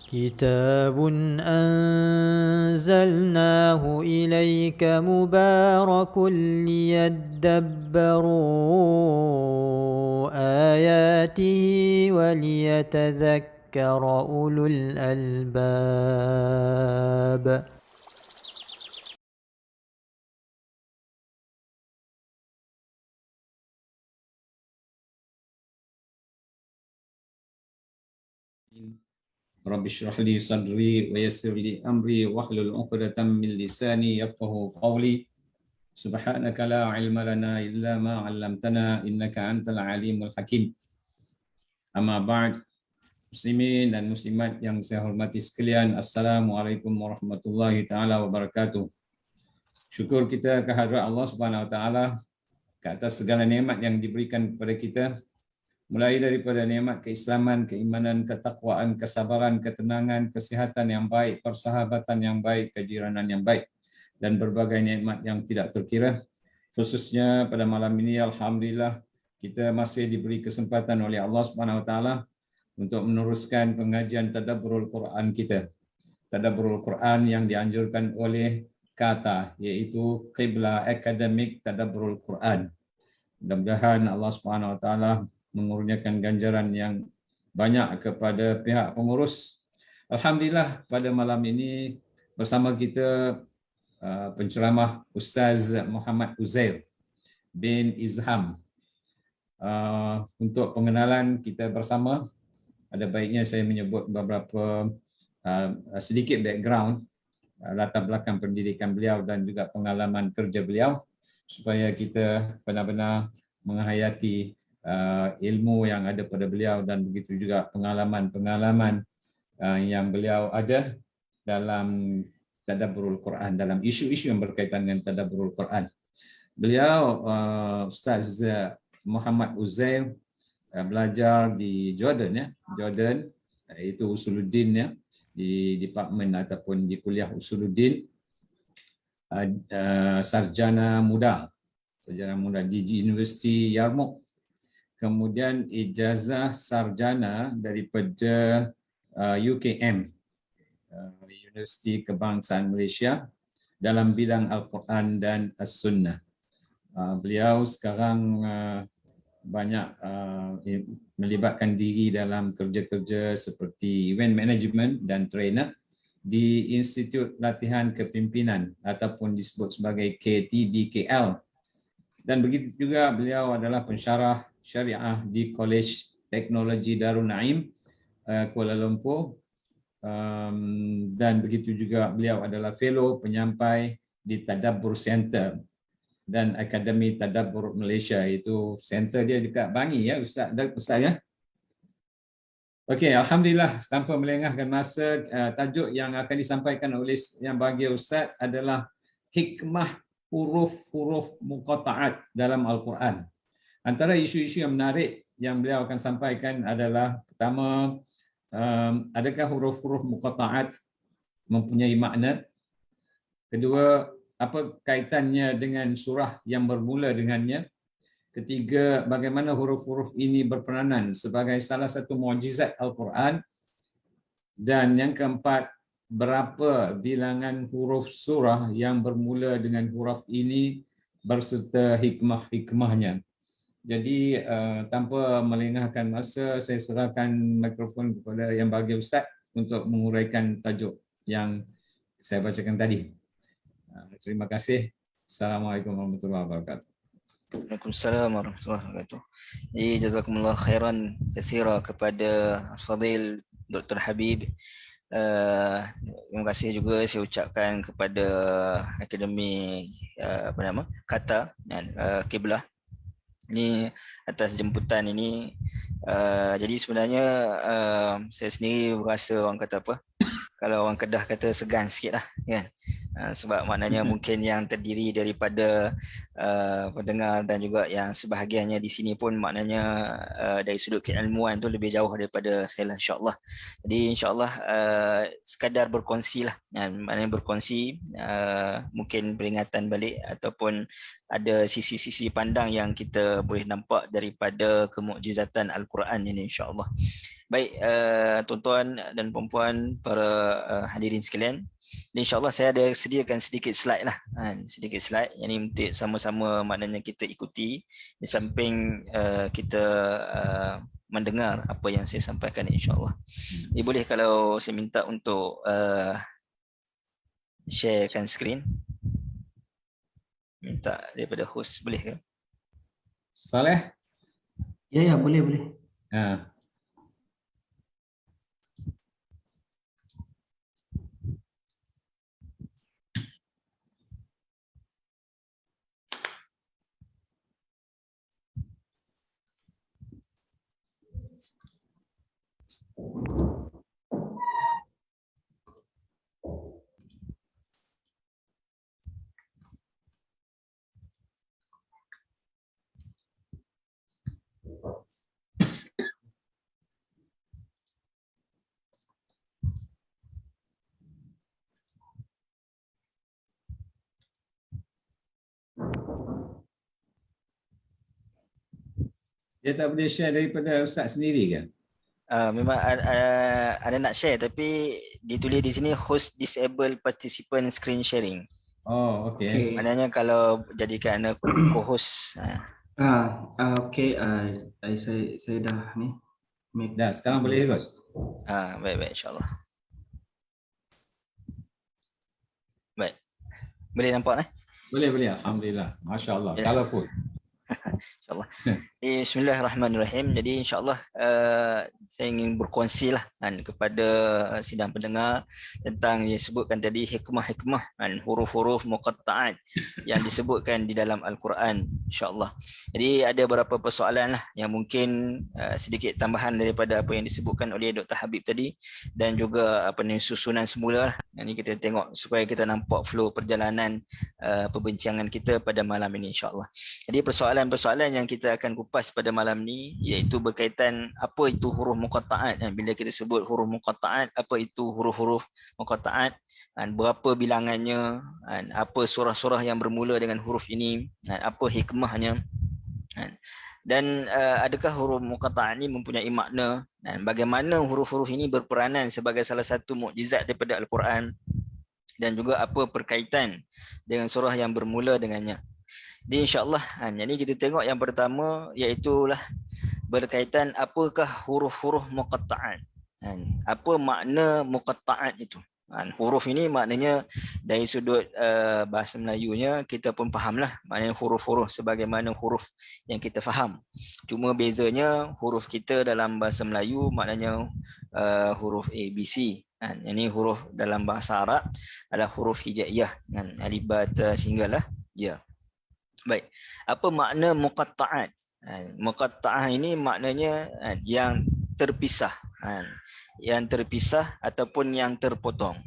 كتاب أنزلناه إليك مبارك ليدبروا آياته وليتذكر أولو الألباب. Rabbi shrah li sadri wa yassir li amri wahlul 'uqdatam min lisani yafqahu qawli. Subhanaka la ilma lana illa ma 'allamtana innaka antal alimul hakim. Amma ba'd, muslimin dan muslimat yang saya hormati sekalian, assalamualaikum warahmatullahi taala wabarakatuh. Syukur kita kehadrat Allah Subhanahu wa taala ke atas segala nikmat yang diberikan kepada kita, mulai daripada nikmat keislaman, keimanan, ketakwaan, kesabaran, ketenangan, kesihatan yang baik, persahabatan yang baik, kejiranan yang baik, dan berbagai nikmat yang tidak terkira. Khususnya pada malam ini, alhamdulillah, kita masih diberi kesempatan oleh Allah Subhanahu wa taala untuk meneruskan pengajian tadabburul Quran kita. Tadabburul Quran yang dianjurkan oleh KATA, yaitu Qibla Akademik Tadabburul Quran. Mudah-mudahan Allah Subhanahu wa taala mengurniakan ganjaran yang banyak kepada pihak pengurus. Alhamdulillah, pada malam ini bersama kita penceramah Ustaz Muhammad Uzair bin Izham. Untuk pengenalan kita bersama, ada baiknya saya menyebut beberapa sedikit background, latar belakang pendidikan beliau dan juga pengalaman kerja beliau, supaya kita benar-benar menghayati ilmu yang ada pada beliau dan begitu juga pengalaman-pengalaman yang beliau ada dalam tadabburul Quran, dalam isu-isu yang berkaitan dengan tadabburul Quran. Beliau Ustaz Muhammad Uzair belajar di Jordan, Jordan, itu Usuluddin, di departmen ataupun di kuliah Usuluddin, sarjana muda di Universiti Yarmouk. Kemudian ijazah sarjana daripada UKM, Universiti Kebangsaan Malaysia, dalam bidang Al-Quran dan As-Sunnah. Beliau sekarang banyak melibatkan diri dalam kerja-kerja seperti event management dan trainer di Institut Latihan Kepimpinan ataupun disebut sebagai KTDKL. Dan begitu juga beliau adalah pensyarah syariah di College Teknologi Darul Naim, Kuala Lumpur. Dan begitu juga beliau adalah fellow penyampai di Tadabbur Center dan Akademi Tadabbur Malaysia. Itu center dia dekat Bangi, ya Ustaz ya. Okey, alhamdulillah, tanpa melengahkan masa, tajuk yang akan disampaikan oleh yang bagi Ustaz adalah hikmah huruf-huruf muqatta'at dalam Al-Quran. Antara isu-isu yang menarik yang beliau akan sampaikan adalah, pertama, adakah huruf-huruf muqatta'at mempunyai makna? Kedua, apa kaitannya dengan surah yang bermula dengannya? Ketiga, bagaimana huruf-huruf ini berperanan sebagai salah satu mukjizat Al-Quran? Dan yang keempat, berapa bilangan huruf surah yang bermula dengan huruf ini berserta hikmah-hikmahnya. Jadi tanpa melengahkan masa, saya serahkan mikrofon kepada yang bagi Ustaz untuk menguraikan tajuk yang saya bacakan tadi. Terima kasih. Assalamualaikum warahmatullahi wabarakatuh. Waalaikumsalam warahmatullahi wabarakatuh. Jadi jazakumullah khairan katsira kepada Fadil Dr. Habib. Terima kasih juga saya ucapkan kepada Akademi KATA dan Qiblah ini atas jemputan ini. Jadi sebenarnya saya sendiri berasa, orang kata apa, kalau orang Kedah kata segan sikit lah kan. Sebab maknanya mungkin yang terdiri daripada pendengar dan juga yang sebahagiannya di sini pun maknanya dari sudut keilmuan tu lebih jauh daripada saya lah, insyaAllah. Jadi insyaAllah sekadar berkongsi lah, maknanya berkongsi, mungkin peringatan balik ataupun ada sisi-sisi pandang yang kita boleh nampak daripada kemukjizatan Al-Quran ini, insyaAllah. Baik, tuan-tuan dan puan-puan, para hadirin sekalian. InsyaAllah saya ada sediakan sedikit slide lah. Sedikit slide yang ini untuk sama-sama maknanya kita ikuti di samping kita mendengar apa yang saya sampaikan insyaAllah. Jadi boleh kalau saya minta untuk sharekan screen. Minta daripada host, boleh ke? Saleh? Ya, boleh. Ha. Dia tak boleh share daripada Ustaz sendiri ke? Memang ada nak share tapi ditulis di sini host disable participant screen sharing. Oh, okey. Maknanya kalau jadikan co-host. Saya dah ni. Dah, sekarang boleh ikut. Baik insyaAllah. Baik. Boleh nampak Boleh. Alhamdulillah. Masya Allah. Colorful. InsyaAllah. Bismillahirrahmanirrahim. Jadi insyaAllah saya ingin berkongsi lah kepada sidang pendengar tentang yang disebutkan tadi hikmah-hikmah huruf-huruf muqatta'at yang disebutkan di dalam Al-Quran insyaAllah. Jadi ada beberapa persoalan lah yang mungkin sedikit tambahan daripada apa yang disebutkan oleh Dr. Habib tadi dan juga susunan semula lah. Ini kita tengok supaya kita nampak flow perjalanan perbincangan kita pada malam ini insyaAllah. Jadi persoalan-persoalan yang kita akan kupas pada malam ni iaitu berkaitan apa itu huruf muqatta'at. Bila kita sebut huruf muqatta'at, apa itu huruf-huruf muqatta'at, berapa bilangannya, apa surah-surah yang bermula dengan huruf ini, apa hikmahnya, dan adakah huruf muqatta'at ini mempunyai makna, dan bagaimana huruf-huruf ini berperanan sebagai salah satu mukjizat daripada Al-Quran, dan juga apa perkaitan dengan surah yang bermula dengannya. Jadi insyaAllah, jadi kita tengok yang pertama iaitulah berkaitan apakah huruf-huruf muqatta'at. Apa makna muqatta'at itu? Huruf ini maknanya dari sudut bahasa Melayunya kita pun fahamlah maknanya huruf-huruf sebagaimana huruf yang kita faham. Cuma bezanya huruf kita dalam bahasa Melayu maknanya huruf A, B, C. Ini huruf dalam bahasa Arab adalah huruf hijaiyah. Alif, ba, ta, singgah lah. Ya. Baik. Apa makna muqatta'at? Muqatta'ah ini maknanya yang terpisah. Yang terpisah ataupun yang terpotong.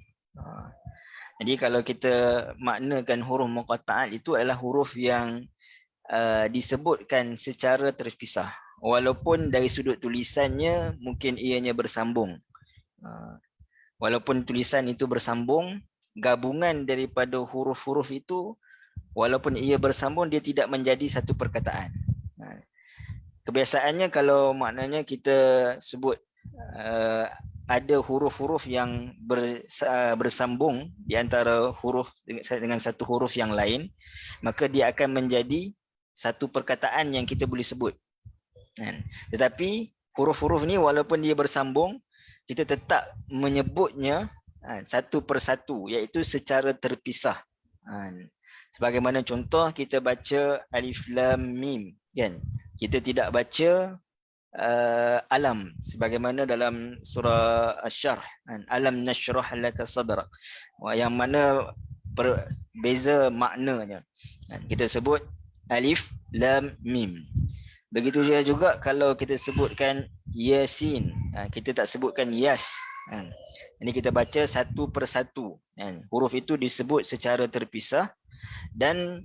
Jadi kalau kita maknakan huruf muqatta'at itu adalah huruf yang disebutkan secara terpisah. Walaupun dari sudut tulisannya mungkin ianya bersambung. Walaupun tulisan itu bersambung, gabungan daripada huruf-huruf itu walaupun ia bersambung dia tidak menjadi satu perkataan. Kebiasaannya kalau maknanya kita sebut ada huruf-huruf yang bersambung di antara huruf dengan satu huruf yang lain, maka dia akan menjadi satu perkataan yang kita boleh sebut. Tetapi huruf-huruf ni walaupun dia bersambung, kita tetap menyebutnya satu persatu, iaitu secara terpisah. Sebagaimana contoh kita baca alif lam mim, kan? Kita tidak baca alam sebagaimana dalam surah Asy-Syarh, alam nashrah laka sadrak, yang mana berbeza maknanya. Kita sebut alif lam mim. Begitu juga kalau kita sebutkan yasin, kita tak sebutkan yas. Ini kita baca satu persatu. Huruf itu disebut secara terpisah dan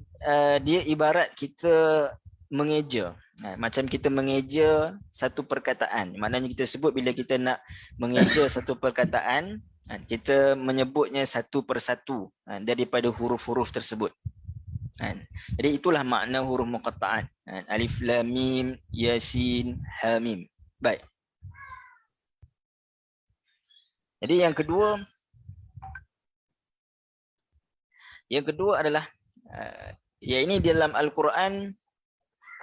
dia ibarat kita mengeja. Macam kita mengeja satu perkataan. Maknanya kita sebut bila kita nak mengeja satu perkataan, kita menyebutnya satu persatu daripada huruf-huruf tersebut. Jadi itulah makna huruf muqatta'at. Alif lam mim yasin ha mim. Baik. Jadi yang kedua adalah ya ini dalam Al-Quran,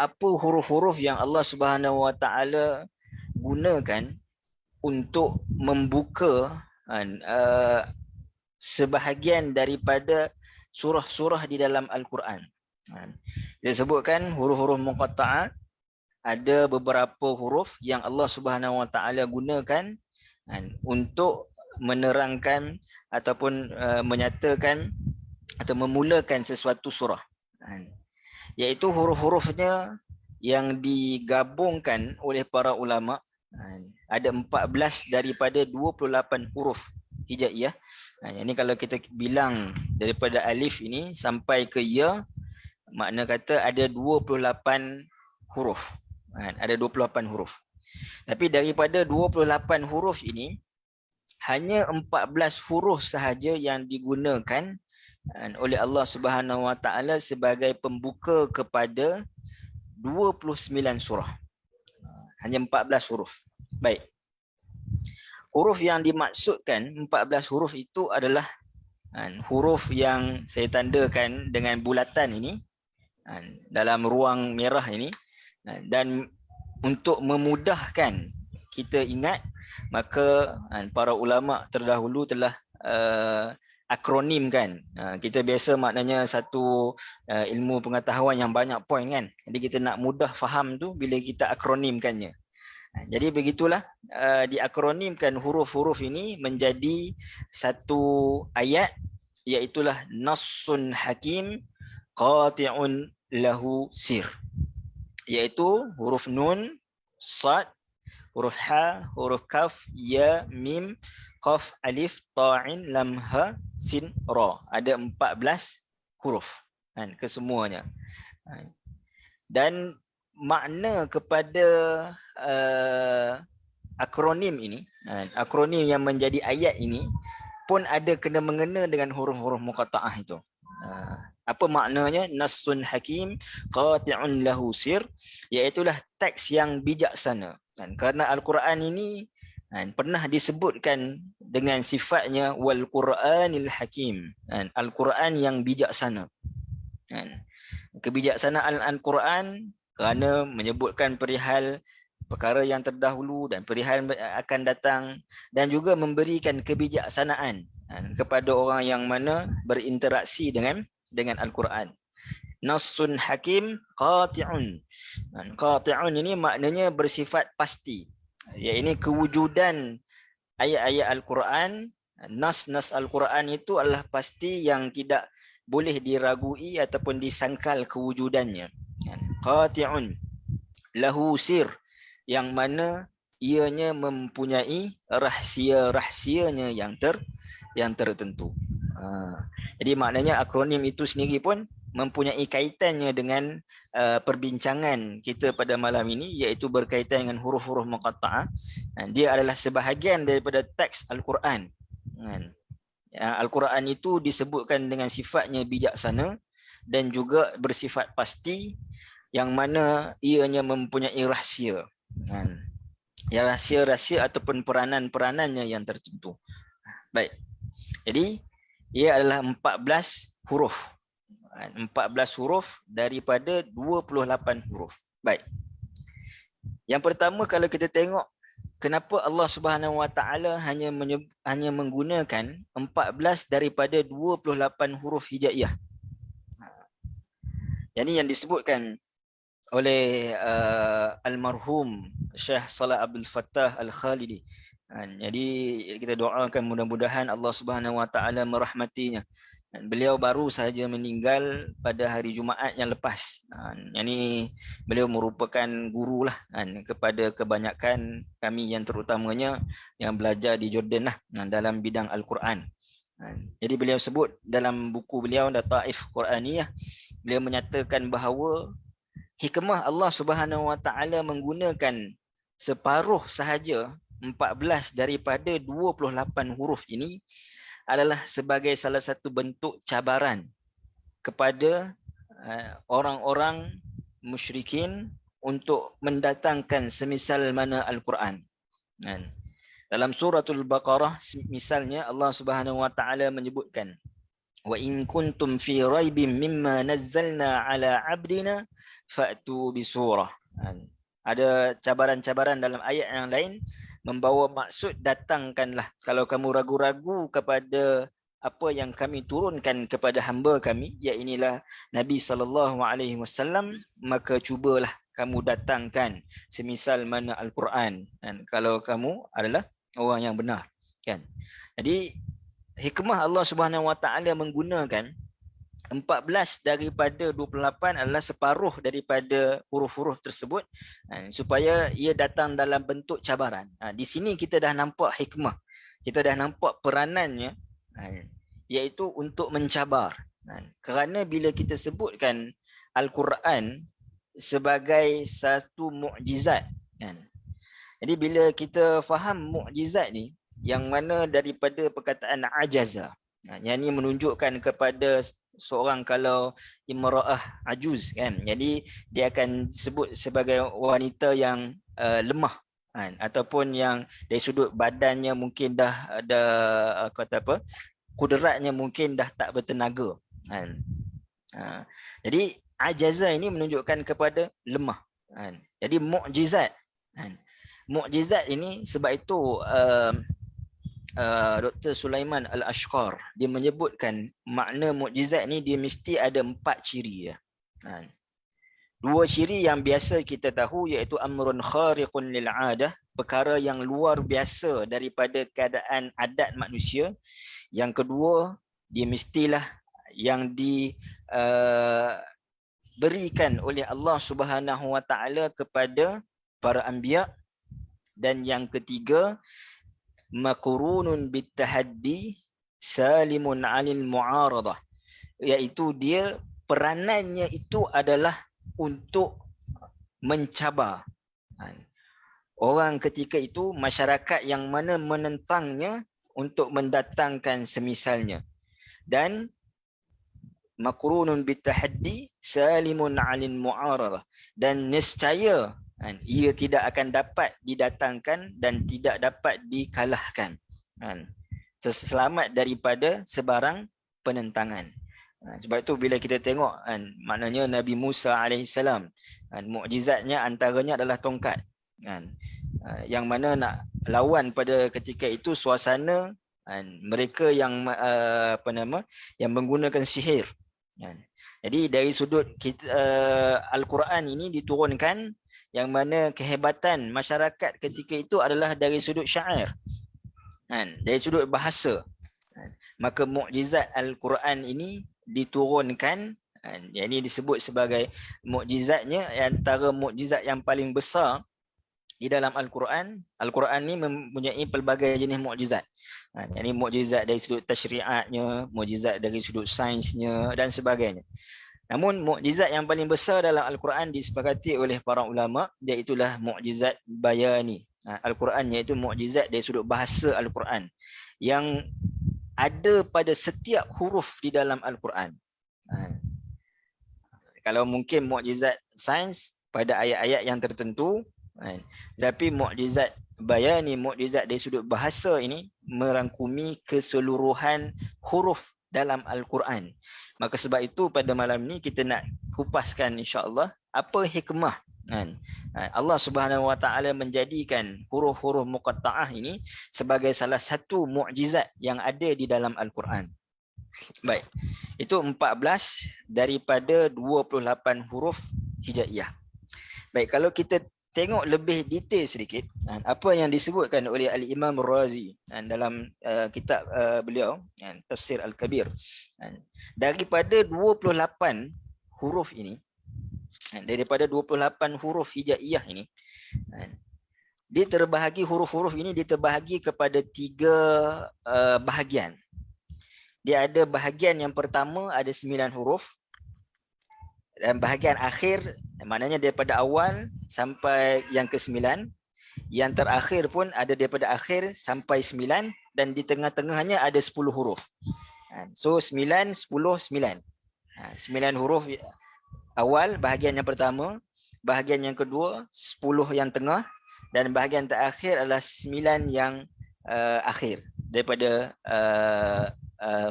apa huruf-huruf yang Allah Subhanahu Wa Taala gunakan untuk membuka sebahagian daripada surah-surah di dalam Al-Quran. Dia sebutkan huruf-huruf muqatta'ah, ada beberapa huruf yang Allah Subhanahu Wa Taala gunakan untuk menerangkan ataupun menyatakan atau memulakan sesuatu surah. Iaitu huruf-hurufnya yang digabungkan oleh para ulama, ada 14 daripada 28 huruf hijaiyah. Ini kalau kita bilang daripada alif ini sampai ke ya, makna kata ada 28 huruf. Ada 28 huruf. Tapi daripada 28 huruf ini, hanya 14 huruf sahaja yang digunakan oleh Allah Subhanahu Wa Taala sebagai pembuka kepada 29 surah. Hanya 14 huruf. Baik. Huruf yang dimaksudkan 14 huruf itu adalah huruf yang saya tandakan dengan bulatan ini dalam ruang merah ini, dan untuk memudahkan kita ingat, maka para ulama terdahulu telah akronimkan. Kita biasa maknanya satu ilmu pengetahuan yang banyak poin kan. Jadi kita nak mudah faham tu bila kita akronimkannya. Jadi begitulah diakronimkan huruf-huruf ini menjadi satu ayat, iaitulah nassun hakim qati'un lahu sir. Iaitu huruf nun, sad, huruf ha, huruf kaf, ya, mim, qaf, alif, ta'in, lam, ha, sin, ra. Ada 14 huruf kesemuanya. Dan makna kepada akronim ini, akronim yang menjadi ayat ini pun ada kena mengena dengan huruf-huruf muqatta'ah itu. Apa maknanya? Nassun hakim qati'un lahu sir, iaitulah teks yang bijaksana. Kerana Al-Quran ini pernah disebutkan dengan sifatnya wal Quranil Hakim, Al-Quran yang bijaksana. Kebijaksanaan Al-Quran kerana menyebutkan perihal perkara yang terdahulu dan perihal akan datang, dan juga memberikan kebijaksanaan kepada orang yang mana berinteraksi dengan Al-Quran. Nassun hakim qati'un. Qati'un ini maknanya bersifat pasti. Iaitu kewujudan ayat-ayat Al-Quran, nas-nas Al-Quran itu adalah pasti yang tidak boleh diragui ataupun disangkal kewujudannya. Qati'un lahu sir, yang mana ianya mempunyai rahsia-rahsianya yang tertentu. Jadi maknanya akronim itu sendiri pun mempunyai kaitannya dengan perbincangan kita pada malam ini, iaitu berkaitan dengan huruf-huruf muqatta'ah. Dia adalah sebahagian daripada teks Al-Quran. Al-Quran itu disebutkan dengan sifatnya bijaksana dan juga bersifat pasti, yang mana ianya mempunyai rahsia. Ya, rahsia-rahsia ataupun peranan-peranannya yang tertentu. Baik. Jadi ia adalah 14 huruf. 14 huruf daripada 28 huruf. Baik. Yang pertama, kalau kita tengok kenapa Allah Subhanahu Wa Taala hanya menggunakan 14 daripada 28 huruf hijaiyah. Ini yang disebutkan oleh almarhum Syekh Salah Abdul Fattah Al-Khalidi. Jadi kita doakan mudah-mudahan Allah Subhanahu Wa Taala merahmatinya. Beliau baru sahaja meninggal pada hari Jumaat yang lepas. Ini beliau merupakan guru lah kepada kebanyakan kami, yang terutamanya yang belajar di Jordan lah dalam bidang Al-Quran. Jadi beliau sebut dalam buku beliau Lataif Quraniyah, beliau menyatakan bahawa hikmah Allah Subhanahu Wa Taala menggunakan separuh sahaja 14 daripada 28 huruf ini adalah sebagai salah satu bentuk cabaran kepada orang-orang musyrikin untuk mendatangkan semisal mana Al-Quran. Dalam suratul Baqarah misalnya Allah Subhanahu wa taala menyebutkan wa in kuntum fi raibin mimma nazzalna ala abdina fa'tu bi surah. Ada cabaran-cabaran dalam ayat yang lain membawa maksud datangkanlah kalau kamu ragu-ragu kepada apa yang kami turunkan kepada hamba kami, iainilah Nabi SAW, maka cubalah kamu datangkan semisal mana Al-Quran, kan? Kalau kamu adalah orang yang benar, kan? Jadi hikmah Allah Subhanahu Wa Taala menggunakan 14 daripada 28 adalah separuh daripada huruf-huruf tersebut, supaya ia datang dalam bentuk cabaran. Di sini kita dah nampak hikmah, kita dah nampak peranannya, iaitu untuk mencabar. Kerana bila kita sebutkan Al-Quran sebagai satu mukjizat, kan? Jadi bila kita faham mukjizat ni, yang mana daripada perkataan ajaza, yang ini menunjukkan kepada seorang kalau imra'ah ajuz, kan? Jadi dia akan sebut sebagai wanita yang lemah, kan? Ataupun yang dari sudut badannya mungkin dah ada kata apa, kudratnya mungkin dah tak bertenaga, kan? Jadi ajaza ini menunjukkan kepada lemah, kan? Jadi mukjizat, kan? Mukjizat ini sebab itu Dr. Sulaiman Al-Ashqar dia menyebutkan makna mukjizat ni dia mesti ada 4 ciri, ya. 2 ciri yang biasa kita tahu, iaitu amrun khariqun lil 'adah, perkara yang luar biasa daripada keadaan adat manusia. Yang kedua, dia mestilah yang diberikan oleh Allah Subhanahu Wa Taala kepada para anbiya. Dan yang ketiga, makurunun bitahaddi salimun 'anil mu'aradah, iaitu dia peranannya itu adalah untuk mencabar orang ketika itu, masyarakat yang mana menentangnya, untuk mendatangkan semisalnya. Dan makurunun bitahaddi salimun 'anil mu'aradah, dan nescaya ia tidak akan dapat didatangkan dan tidak dapat dikalahkan, selamat daripada sebarang penentangan. Sebab itu bila kita tengok, maknanya Nabi Musa AS, mukjizatnya antaranya adalah tongkat, yang mana nak lawan pada ketika itu suasana mereka yang yang menggunakan sihir. Jadi dari sudut Al-Quran ini diturunkan, yang mana kehebatan masyarakat ketika itu adalah dari sudut syair, dari sudut bahasa. Maka mukjizat Al-Quran ini diturunkan, yang ini disebut sebagai mukjizatnya, antara mukjizat yang paling besar di dalam Al-Quran. Al-Quran ni mempunyai pelbagai jenis mukjizat. Yang ini mukjizat dari sudut tasyri'atnya, mukjizat dari sudut sainsnya dan sebagainya. Namun mukjizat yang paling besar dalam Al-Quran disepakati oleh para ulama, iaitulah mukjizat bayani. Al-Quran iaitu mukjizat dari sudut bahasa Al-Quran yang ada pada setiap huruf di dalam Al-Quran. Kalau mungkin mukjizat sains pada ayat-ayat yang tertentu, tapi mukjizat bayani, mukjizat dari sudut bahasa ini merangkumi keseluruhan huruf dalam Al-Quran. Maka sebab itu pada malam ni kita nak kupaskan insya-Allah apa hikmah Allah Subhanahu Wa Taala menjadikan huruf-huruf muqatta'ah ini sebagai salah satu mukjizat yang ada di dalam Al-Quran. Baik. Itu 14 daripada 28 huruf hijaiyah. Baik, kalau kita tengok lebih detail sedikit apa yang disebutkan oleh Al-Imam Razi dalam kitab beliau Tafsir Al-Kabir, daripada 28 huruf ini, daripada 28 huruf hijaiyah ini, dia terbahagi, huruf-huruf ini dia terbahagi kepada 3 bahagian. Dia ada bahagian yang pertama ada 9 huruf, dan bahagian akhir maknanya daripada awal sampai yang ke-9, yang terakhir pun ada daripada akhir sampai 9, dan di tengah-tengahnya ada 10 huruf. So 9, 10, 9. 9 huruf awal, bahagian yang pertama, bahagian yang kedua, 10 yang tengah, dan bahagian terakhir adalah 9 yang akhir daripada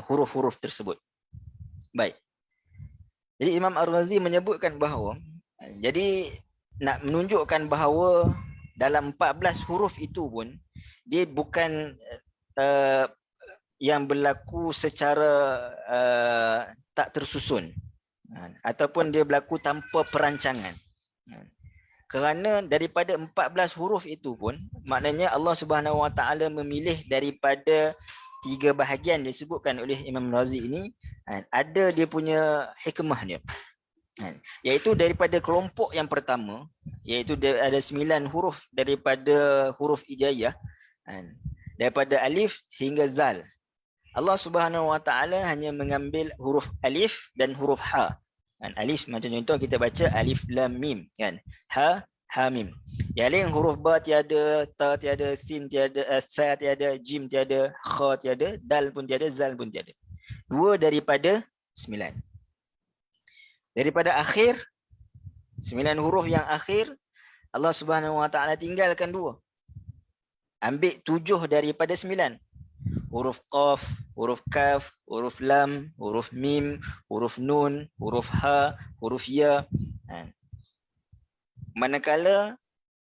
huruf-huruf tersebut. Baik. Jadi Imam Ar-Razi menyebutkan bahawa jadi nak menunjukkan bahawa dalam 14 huruf itu pun dia bukan yang berlaku secara tak tersusun ataupun dia berlaku tanpa perancangan. Kerana daripada 14 huruf itu pun maknanya Allah Subhanahu Wa Taala memilih daripada 3 bahagian disebutkan oleh Imam Razi ini, ada dia punya hikmah dia. Iaitu daripada kelompok yang pertama, iaitu ada 9 huruf daripada huruf hijaiyah, daripada alif hingga zal. Allah Subhanahu Wa Taala hanya mengambil huruf alif dan huruf ha. Alif macam contoh kita baca alif lam mim kan. Ha mim. Yang lain huruf ba tiada, ta tiada, sin tiada, sa tiada, jim tiada, kha tiada, dal pun tiada, zal pun tiada. 2 daripada 9. Daripada akhir 9 huruf yang akhir Allah Subhanahu Wa Taala tinggalkan 2. Ambil 7 daripada 9. Huruf qaf, huruf kaf, huruf lam, huruf mim, huruf nun, huruf ha, huruf ya. Manakala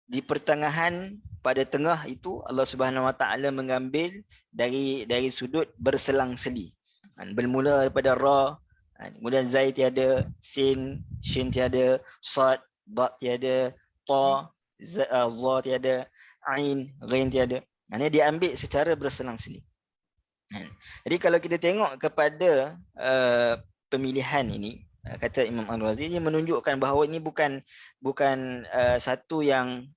di pertengahan pada tengah itu Allah Subhanahu Wa Taala mengambil dari sudut berselang-seli. Bermula daripada ra, kemudian zai tiada, sin, shin tiada, sad, ba tiada, ta, za tiada, ain, ghain tiada. Ini diambil secara berselang-seli. Jadi kalau kita tengok kepada pemilihan ini, kata Imam Al-Razi, ini menunjukkan bahawa ini bukan satu yang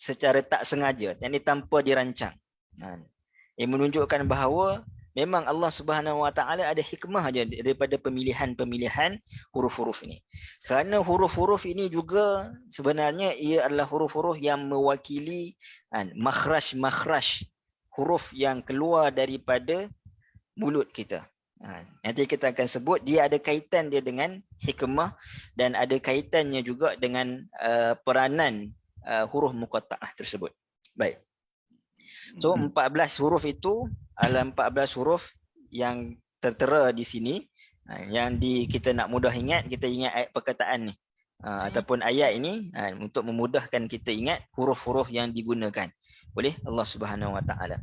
secara tak sengaja, yang ini tanpa dirancang. Ini menunjukkan bahawa memang Allah Subhanahu Wa Taala ada hikmah aja daripada pemilihan huruf-huruf ini. Kerana huruf-huruf ini juga sebenarnya ia adalah huruf-huruf yang mewakili makhraj huruf yang keluar daripada mulut kita. Nanti kita akan sebut dia ada kaitan dia dengan hikmah dan ada kaitannya juga dengan peranan huruf muqatta'ah tersebut. Baik. So 14 huruf itu adalah 14 huruf yang tertera di sini. Yang kita nak mudah ingat, kita ingat ayat perkataan ni. Ataupun ayat ini untuk memudahkan kita ingat huruf-huruf yang digunakan oleh Allah Subhanahu Wa Taala.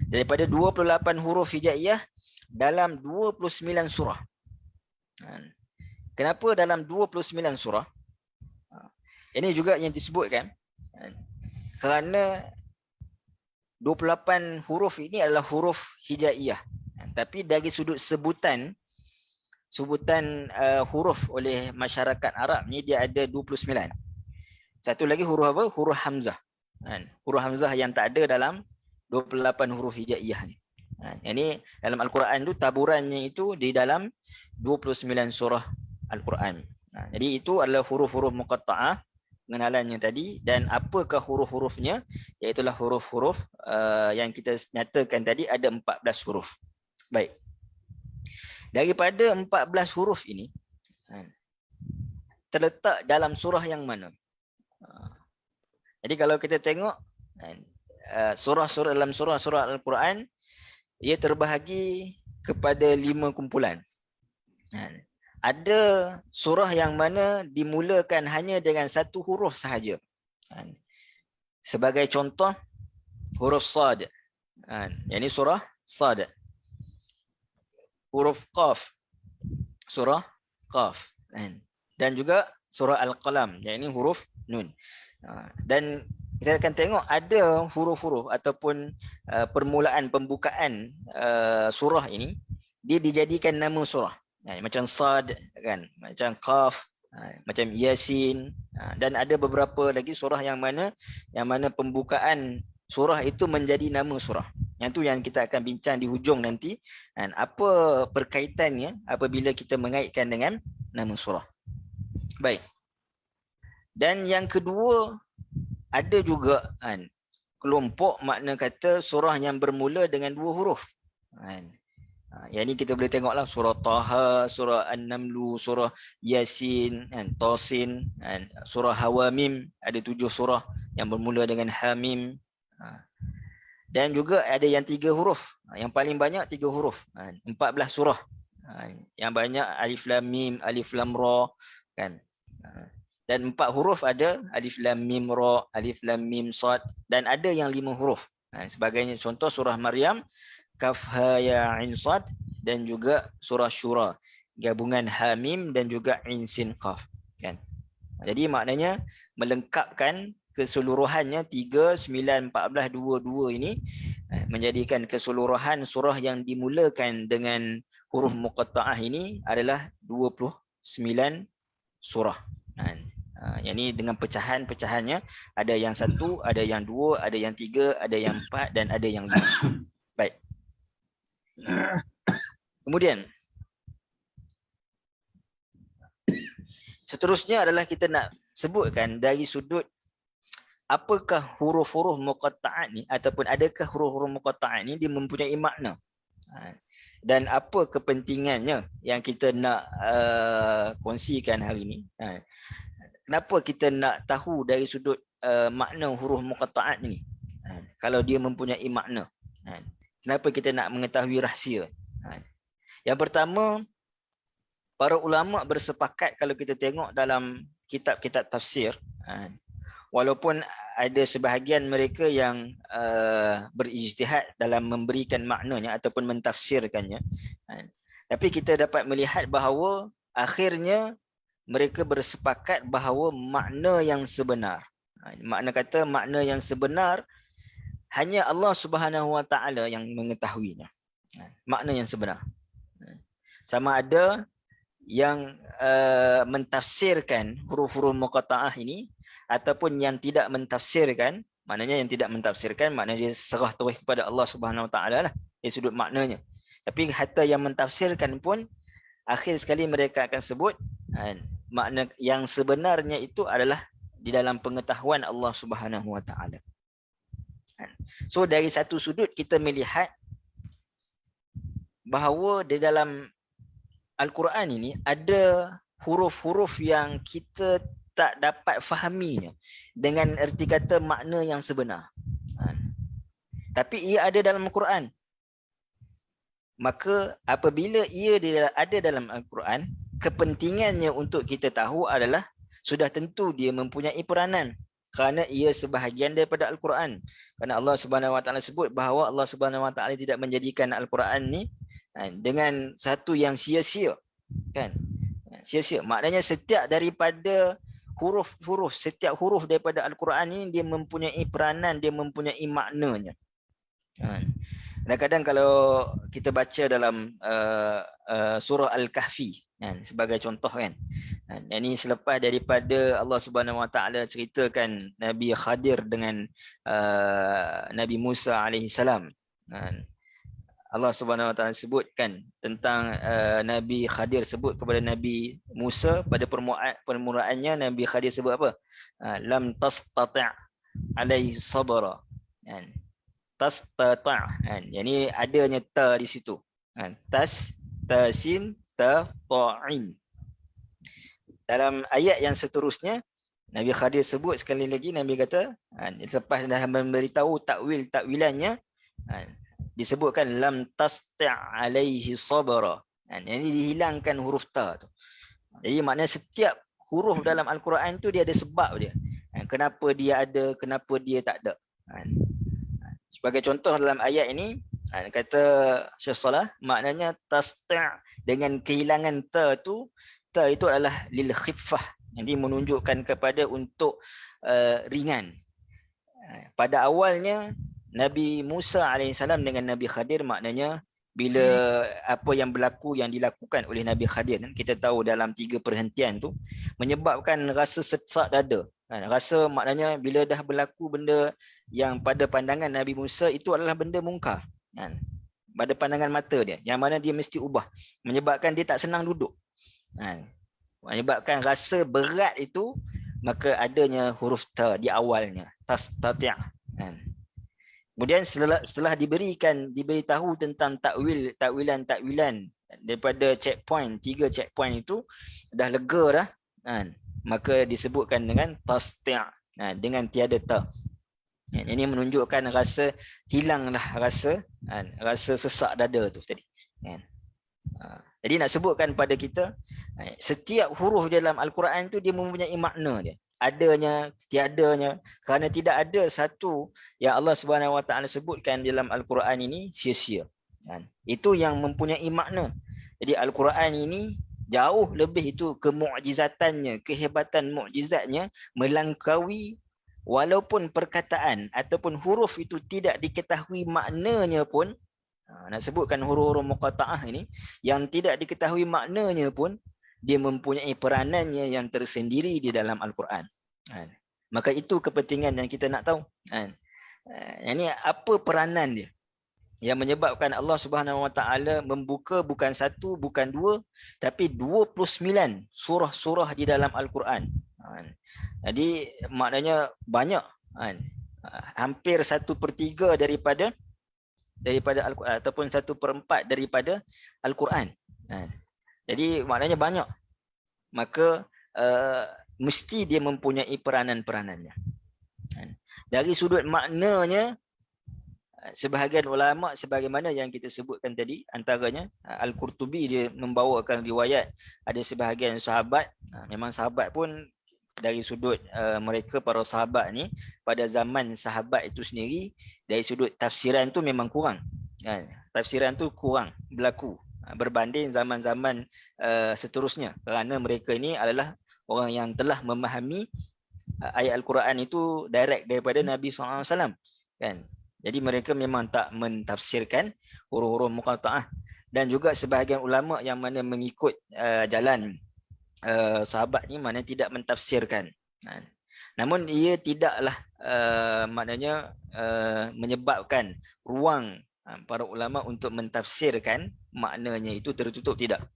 Daripada 28 huruf hijaiyah dalam 29 surah. Kenapa dalam 29 surah? Ini juga yang disebutkan kerana 28 huruf ini adalah huruf hijaiyah. Tapi dari sudut sebutan huruf oleh masyarakat Arab ni dia ada 29. Satu lagi huruf apa? Huruf hamzah. Huruf hamzah yang tak ada dalam 28 huruf hijaiyah ni. Ini dalam Al-Quran tu taburannya itu di dalam 29 surah Al-Quran. Jadi itu adalah huruf-huruf muqatta'ah pengenalannya tadi, dan apakah huruf-hurufnya? Iaitulah huruf-huruf yang kita nyatakan tadi ada 14 huruf. Baik. Daripada 14 huruf ini terletak dalam surah yang mana? Jadi kalau kita tengok surah-surah dalam surah-surah Al-Quran, ia terbahagi kepada 5 kumpulan. Ada surah yang mana dimulakan hanya dengan satu huruf sahaja. Sebagai contoh, huruf Sad. Yang ini surah Sad. Huruf Qaf, surah Qaf. Dan juga surah Al-Qalam, yang ini huruf Nun. Dan kita akan tengok ada huruf-huruf ataupun permulaan pembukaan surah ini dia dijadikan nama surah. Macam Sad kan, macam Qaf, macam Yasin, dan ada beberapa lagi surah yang mana pembukaan surah itu menjadi nama surah. Yang tu yang kita akan bincang di hujung nanti, dan apa perkaitannya apabila kita mengaitkan dengan nama surah. Baik. Dan yang kedua, ada juga kelompok makna kata surah yang bermula dengan 2 huruf. Yang ni kita boleh tengoklah surah Taha, surah An-Namlu, surah Yasin, Tasin, surah Hawamim, ada 7 surah yang bermula dengan Hamim. Dan juga ada yang 3 huruf. Yang paling banyak 3 huruf. 14 surah. Yang banyak alif lam mim, alif lam ra kan. Dan 4 huruf ada alif lam mim ra, alif lam mim sad, dan ada yang 5 huruf. Sebagainya contoh surah Maryam, kaf ha ya ain sad, dan juga surah Syura, gabungan ha mim dan juga ain sin qaf kan. Jadi maknanya melengkapkan keseluruhannya 3, 9, 14, 22 ini menjadikan keseluruhan surah yang dimulakan dengan huruf muqatta'ah ini adalah 29 surah. Yang ini dengan pecahan-pecahannya, ada yang 1, ada yang 2, ada yang 3, ada yang 4 dan ada yang 5. Baik. Kemudian seterusnya adalah kita nak sebutkan dari sudut apakah huruf-huruf muqatta'at ni, ataupun adakah huruf-huruf muqatta'at ni dia mempunyai makna. Dan apa kepentingannya yang kita nak kongsikan hari ini. Kenapa kita nak tahu dari sudut makna huruf muqatta'at ni? Kalau dia mempunyai makna. Kenapa kita nak mengetahui rahsia? Yang pertama, para ulama bersepakat kalau kita tengok dalam kitab-kitab tafsir, walaupun ada sebahagian mereka yang berijtihad dalam memberikan maknanya ataupun mentafsirkannya, tapi kita dapat melihat bahawa akhirnya mereka bersepakat bahawa makna yang sebenar, makna yang sebenar hanya Allah Subhanahu Wa Taala yang mengetahuinya. Makna yang sebenar. Sama ada yang mentafsirkan huruf-huruf muqatta'ah ini ataupun yang tidak mentafsirkan. Maknanya yang tidak mentafsirkan maknanya dia serah terus kepada Allah Subhanahu Wa Taala lah dari sudut maknanya. Tapi hatta yang mentafsirkan pun akhir sekali mereka akan sebut makna yang sebenarnya itu adalah di dalam pengetahuan Allah Subhanahu Wa Taala. So dari satu sudut kita melihat bahawa di dalam Al-Quran ini ada huruf-huruf yang kita tak dapat fahaminya dengan erti kata makna yang sebenar. Tapi ia ada dalam Al-Quran. Maka apabila ia ada dalam Al-Quran, kepentingannya untuk kita tahu adalah sudah tentu dia mempunyai peranan. Kerana ia sebahagian daripada Al-Quran. Kerana Allah Subhanahu Wa Taala sebut bahawa Allah Subhanahu Wa Taala tidak menjadikan Al-Quran ni dengan satu yang sia-sia, kan? Sia-sia. Maknanya setiap daripada huruf-huruf, setiap huruf daripada Al-Quran ini dia mempunyai peranan, dia mempunyai maknanya. Kadang-kadang kalau kita baca dalam surah Al-Kahfi sebagai contoh kan. Ini selepas daripada Allah Subhanahu Wa Taala ceritakan Nabi Khadir dengan Nabi Musa alaihi salam. Allah Subhanahu Wa Taala sebutkan tentang Nabi Khadir sebut kepada Nabi Musa pada permulaannya Nabi Khadir sebut apa? Lam tastati' alaihi sabra. Tastata'. Yang ni adanya ta di situ. Tasin ta ta'in. Dalam ayat yang seterusnya Nabi Khadir sebut sekali lagi, Nabi kata selepas dah memberitahu takwilannya, disebutkan lam tasti' alaihi sabra. Yang ini dihilangkan huruf ta tu. Jadi maknanya setiap huruf dalam Al-Quran tu dia ada sebab dia. Kenapa dia ada, kenapa dia tak ada. Sebagai contoh dalam ayat ini, kata Syekh Salah, maknanya tasti' dengan kehilangan ta itu adalah lil khiffah. Jadi menunjukkan kepada untuk ringan. Pada awalnya Nabi Musa alaihissalam dengan Nabi Khadir, maknanya bila apa yang berlaku yang dilakukan oleh Nabi Khadir, kita tahu dalam 3 perhentian tu menyebabkan rasa sesak dada. Rasa maknanya bila dah berlaku benda yang pada pandangan Nabi Musa itu adalah benda mungkar. Pada pandangan mata dia, yang mana dia mesti ubah, menyebabkan dia tak senang duduk. Menyebabkan rasa berat itu, maka adanya huruf ta di awalnya, tastati'. Kemudian setelah diberitahu tentang takwilan daripada checkpoint, 3 checkpoint itu dah lega dah, maka disebutkan dengan tasti', dengan tiada ta. Ini menunjukkan rasa hilanglah rasa rasa sesak dada tu tadi. Jadi nak sebutkan pada kita, setiap huruf dalam Al-Quran tu dia mempunyai makna dia. Adanya, tiadanya, kerana tidak ada satu yang Allah Subhanahu Wa Taala sebutkan dalam Al-Quran ini sia-sia. Itu yang mempunyai makna. Jadi Al-Quran ini jauh lebih itu kemukjizatannya, kehebatan mukjizatnya melangkaui walaupun perkataan ataupun huruf itu tidak diketahui maknanya pun. Nak sebutkan huruf-huruf muqatta'ah ini yang tidak diketahui maknanya pun dia mempunyai peranannya yang tersendiri di dalam Al-Quran. Maka itu kepentingan yang kita nak tahu. Ini apa peranan dia yang menyebabkan Allah Subhanahu Wa Taala membuka bukan satu, bukan dua, tapi 29 surah-surah di dalam Al-Quran. Jadi maknanya banyak, hampir 1/3 daripada Al-Quran ataupun 1/4 daripada Al-Quran. Jadi maknanya banyak. Maka mesti dia mempunyai peranan-peranannya. Dari sudut maknanya, sebahagian ulama sebagaimana yang kita sebutkan tadi, antaranya Al-Qurtubi dia membawakan riwayat ada sebahagian sahabat, memang sahabat pun dari sudut mereka para sahabat ni pada zaman sahabat itu sendiri, dari sudut tafsiran tu memang kurang. Tafsiran tu kurang berlaku berbanding zaman-zaman seterusnya, kerana mereka ini adalah orang yang telah memahami ayat Al-Quran itu direct daripada Nabi SAW, kan. Jadi mereka memang tak mentafsirkan huruf-huruf muqatta'ah, dan juga sebahagian ulama yang mana mengikut jalan sahabat ni mana tidak mentafsirkan. Namun ia tidaklah maknanya menyebabkan ruang para ulama untuk mentafsirkan maknanya itu tertutup, tidak.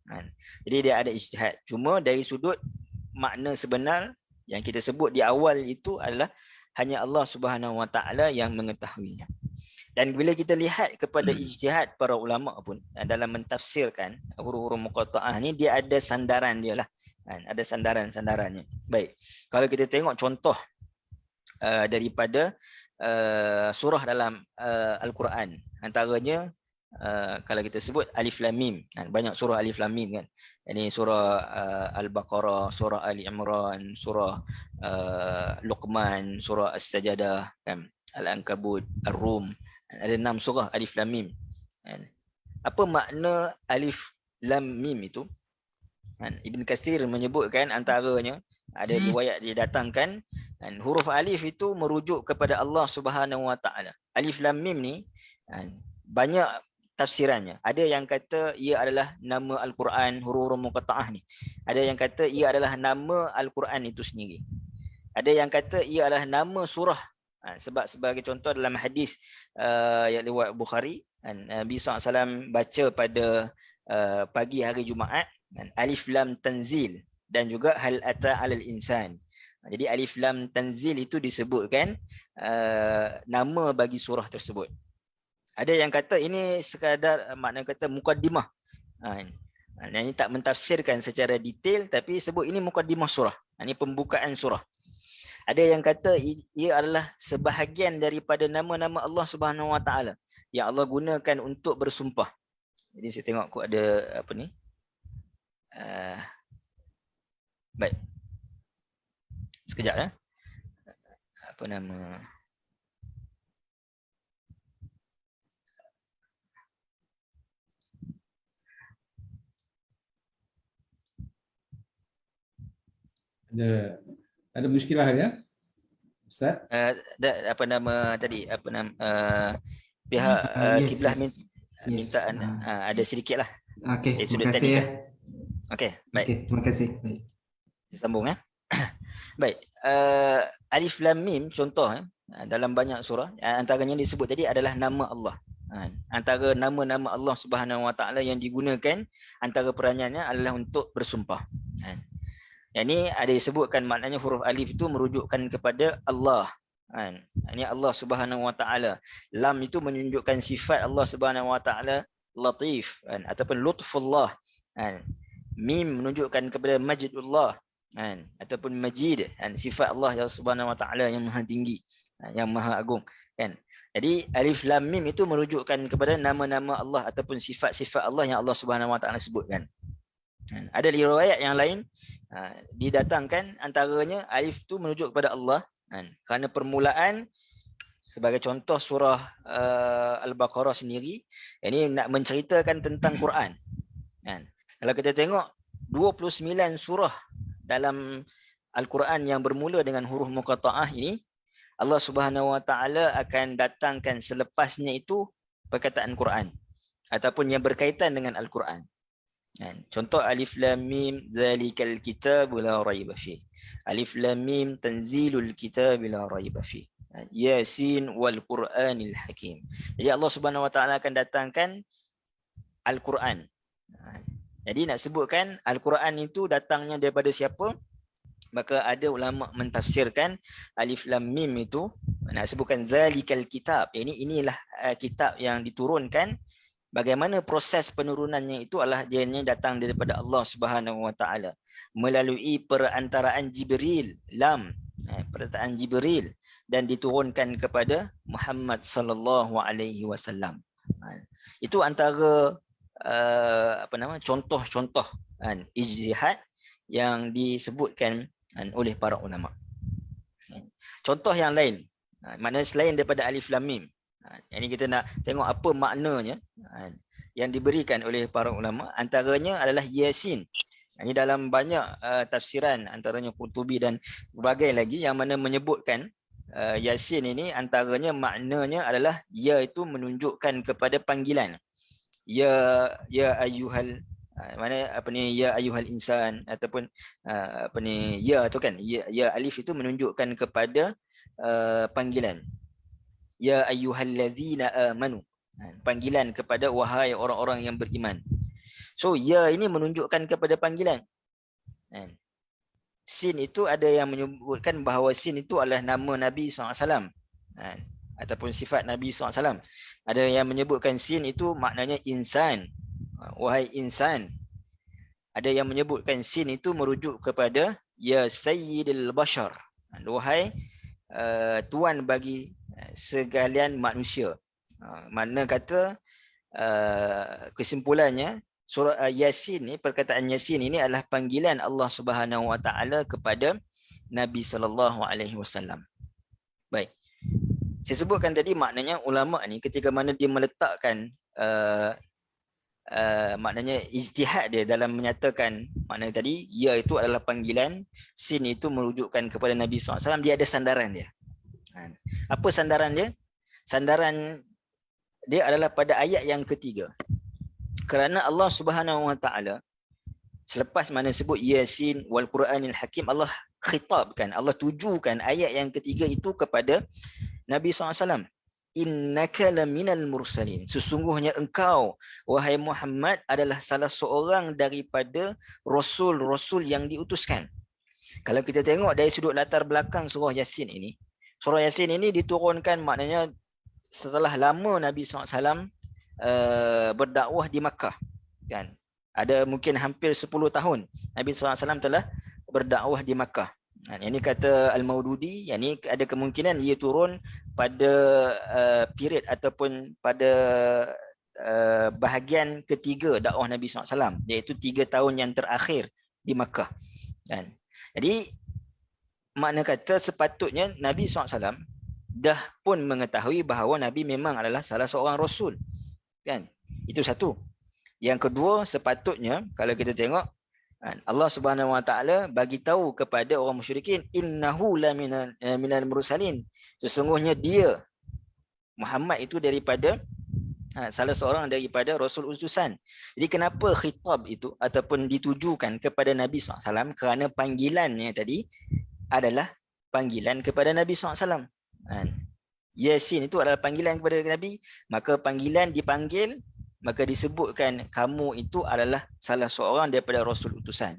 Jadi dia ada ijtihad. Cuma dari sudut makna sebenar yang kita sebut di awal itu adalah hanya Allah Subhanahu Wa Taala yang mengetahuinya. Dan bila kita lihat kepada ijtihad para ulama pun dalam mentafsirkan huruf-huruf muqatta'ah ni, dia ada sandaran dia lah. Ada sandaran-sandarannya. Baik. Kalau kita tengok contoh daripada surah dalam Al-Quran, antaranya kalau kita sebut Alif Lam Mim, banyak surah Alif Lam Mim kan. Ini surah Al-Baqarah, surah Ali Imran, surah Luqman, surah As-Sajadah, kan? Al-Ankabut, Ar-Rum. Ada 6 surah Alif Lam Mim. Apa makna Alif Lam Mim itu? Ibn Katsir menyebutkan antaranya ada riwayat didatangkan huruf alif itu merujuk kepada Allah Subhanahu Wa Taala. Alif Lam Mim ni banyak tafsirannya. Ada yang kata ia adalah nama Al-Quran, huruf-huruf muqatta'ah ni. Ada yang kata ia adalah nama Al-Quran itu sendiri. Ada yang kata ia adalah nama surah. Sebab sebagai contoh dalam hadis yang riwayat Bukhari, Nabi SAW baca pada pagi hari Jumaat, Alif Lam Tanzil dan juga Hal Ata 'alal Insan. Jadi Alif Lam Tanzil itu disebutkan nama bagi surah tersebut. Ada yang kata ini sekadar makna kata mukaddimah. Ini tak mentafsirkan secara detail, tapi sebut ini mukaddimah surah. Ini pembukaan surah. Ada yang kata ia adalah sebahagian daripada nama-nama Allah Subhanahu Wa Taala yang Allah gunakan untuk bersumpah. Jadi saya tengok aku ada apa ni? Baik. Sekejap ya. Apa nama? Ada muskilah ya, Ustaz? Apa nama tadi? Apa nama pihak kiblah minta ada sedikit lah. Okey, terima kasih ya. Okey, baik. Okey, terima kasih. Baik. Sambung ya. Baik. Alif Lam Mim contoh dalam banyak surah, antaranya disebut tadi adalah nama Allah. Antara nama-nama Allah Subhanahu Wa Taala yang digunakan, antara peranannya adalah untuk bersumpah. Yang ni ada disebutkan maknanya huruf alif itu merujukkan kepada Allah. Ini Allah Subhanahu Wa Taala. Lam itu menunjukkan sifat Allah Subhanahu Wa Taala latif ataupun lutfullah. Mim menunjukkan kepada majidullah ataupun majid, sifat Allah Subhanahu Wa Taala yang maha tinggi. yang Maha Agung, kan? Jadi alif lam mim itu merujukkan kepada nama-nama Allah ataupun sifat-sifat Allah yang Allah Subhanahu Wa Taala sebutkan. Ada riwayat yang lain didatangkan antaranya alif tu merujuk kepada Allah, kerana permulaan sebagai contoh surah Al-Baqarah sendiri, ini nak menceritakan tentang Quran. Kalau kita tengok 29 surah dalam Al-Quran yang bermula dengan huruf muqatta'ah ini, Allah Subhanahu Wa Taala akan datangkan selepasnya itu perkataan Quran ataupun yang berkaitan dengan Al-Quran. Contoh alif lam mim zalikal kitabul la raiba fi. Alif lam mim tanzilul kitabil la raiba fi. Yasin wal Qur'anil Hakim. Jadi Allah Subhanahu Wa Taala akan datangkan Al-Quran. Jadi nak sebutkan Al-Quran itu datangnya daripada siapa? Maka ada ulama mentafsirkan alif lam mim itu nak sebutkan zalikal kitab. Inilah kitab yang diturunkan. Bagaimana proses penurunannya itu adalah dia datang daripada Allah Subhanahu Wa Taala melalui perantaraan Jibril, perantaraan Jibril, dan diturunkan kepada Muhammad sallallahu alaihi wasallam. Itu antara contoh-contoh ijtihad yang disebutkan oleh para ulama. Contoh yang lain, maknanya selain daripada alif lam mim, ini kita nak tengok apa maknanya yang diberikan oleh para ulama. Antaranya adalah Yasin. Ini dalam banyak tafsiran, antaranya Qurtubi dan berbagai lagi, yang mana menyebutkan Yasin ini antaranya maknanya adalah ya itu menunjukkan kepada panggilan. Ya ayyuhal, ya ayyuhal insan, ataupun ya tu kan, ya alif itu menunjukkan kepada panggilan. Ya ayyuhallazina amanu, panggilan kepada wahai orang-orang yang beriman. So ya ini menunjukkan kepada panggilan. Sin itu ada yang menyebutkan bahawa sin itu adalah nama Nabi SAW ataupun sifat Nabi SAW. Ada yang menyebutkan sin itu maknanya insan, wahai insan. Ada yang menyebutkan sin itu merujuk kepada ya sayyidil bashar, wahai tuan bagi segalian manusia. Makna kata kesimpulannya surah Yasin ni, perkataan Yasin ini adalah panggilan Allah Subhanahu Wa Taala kepada Nabi sallallahu alaihi wasallam. Baik. Saya sebutkan tadi maknanya ulama ni ketika mana dia meletakkan maknanya ijtihad dia dalam menyatakan makna tadi ya itu adalah panggilan, sin itu merujukkan kepada Nabi SAW, dia ada sandaran dia. Apa sandaran dia? Sandaran dia adalah pada ayat yang ketiga. Kerana Allah Subhanahu Wa Taala selepas mana sebut Yasin wal Qur'anil Hakim, Allah khitabkan, Allah tujukan ayat yang ketiga itu kepada Nabi SAW. Innaka laminal mursalin, sesungguhnya engkau wahai Muhammad adalah salah seorang daripada rasul-rasul yang diutuskan. Kalau kita tengok dari sudut latar belakang surah Yasin ini, surah Yasin ini diturunkan maknanya setelah lama Nabi SAW berdakwah di Makkah, kan? Ada mungkin hampir 10 tahun Nabi SAW telah berdakwah di Makkah. Ini kata Al-Maududi, yang ini ada kemungkinan ia turun pada period ataupun pada bahagian ketiga dakwah Nabi SAW, iaitu 3 tahun yang terakhir di Makkah. Kan? Jadi makna kata sepatutnya Nabi SAW dah pun mengetahui bahawa Nabi memang adalah salah seorang Rasul. Kan? Itu satu. Yang kedua, sepatutnya kalau kita tengok Allah Subhanahu Wa Taala bagi tahu kepada orang musyrikin, innahu la minal mursalin, sesungguhnya dia Muhammad itu daripada salah seorang daripada rasul utusan. Jadi kenapa khitab itu ataupun ditujukan kepada Nabi SAW? Kerana panggilannya tadi adalah panggilan kepada Nabi SAW. Yasin itu adalah panggilan kepada Nabi, maka panggilan dipanggil, maka disebutkan kamu itu adalah salah seorang daripada rasul utusan.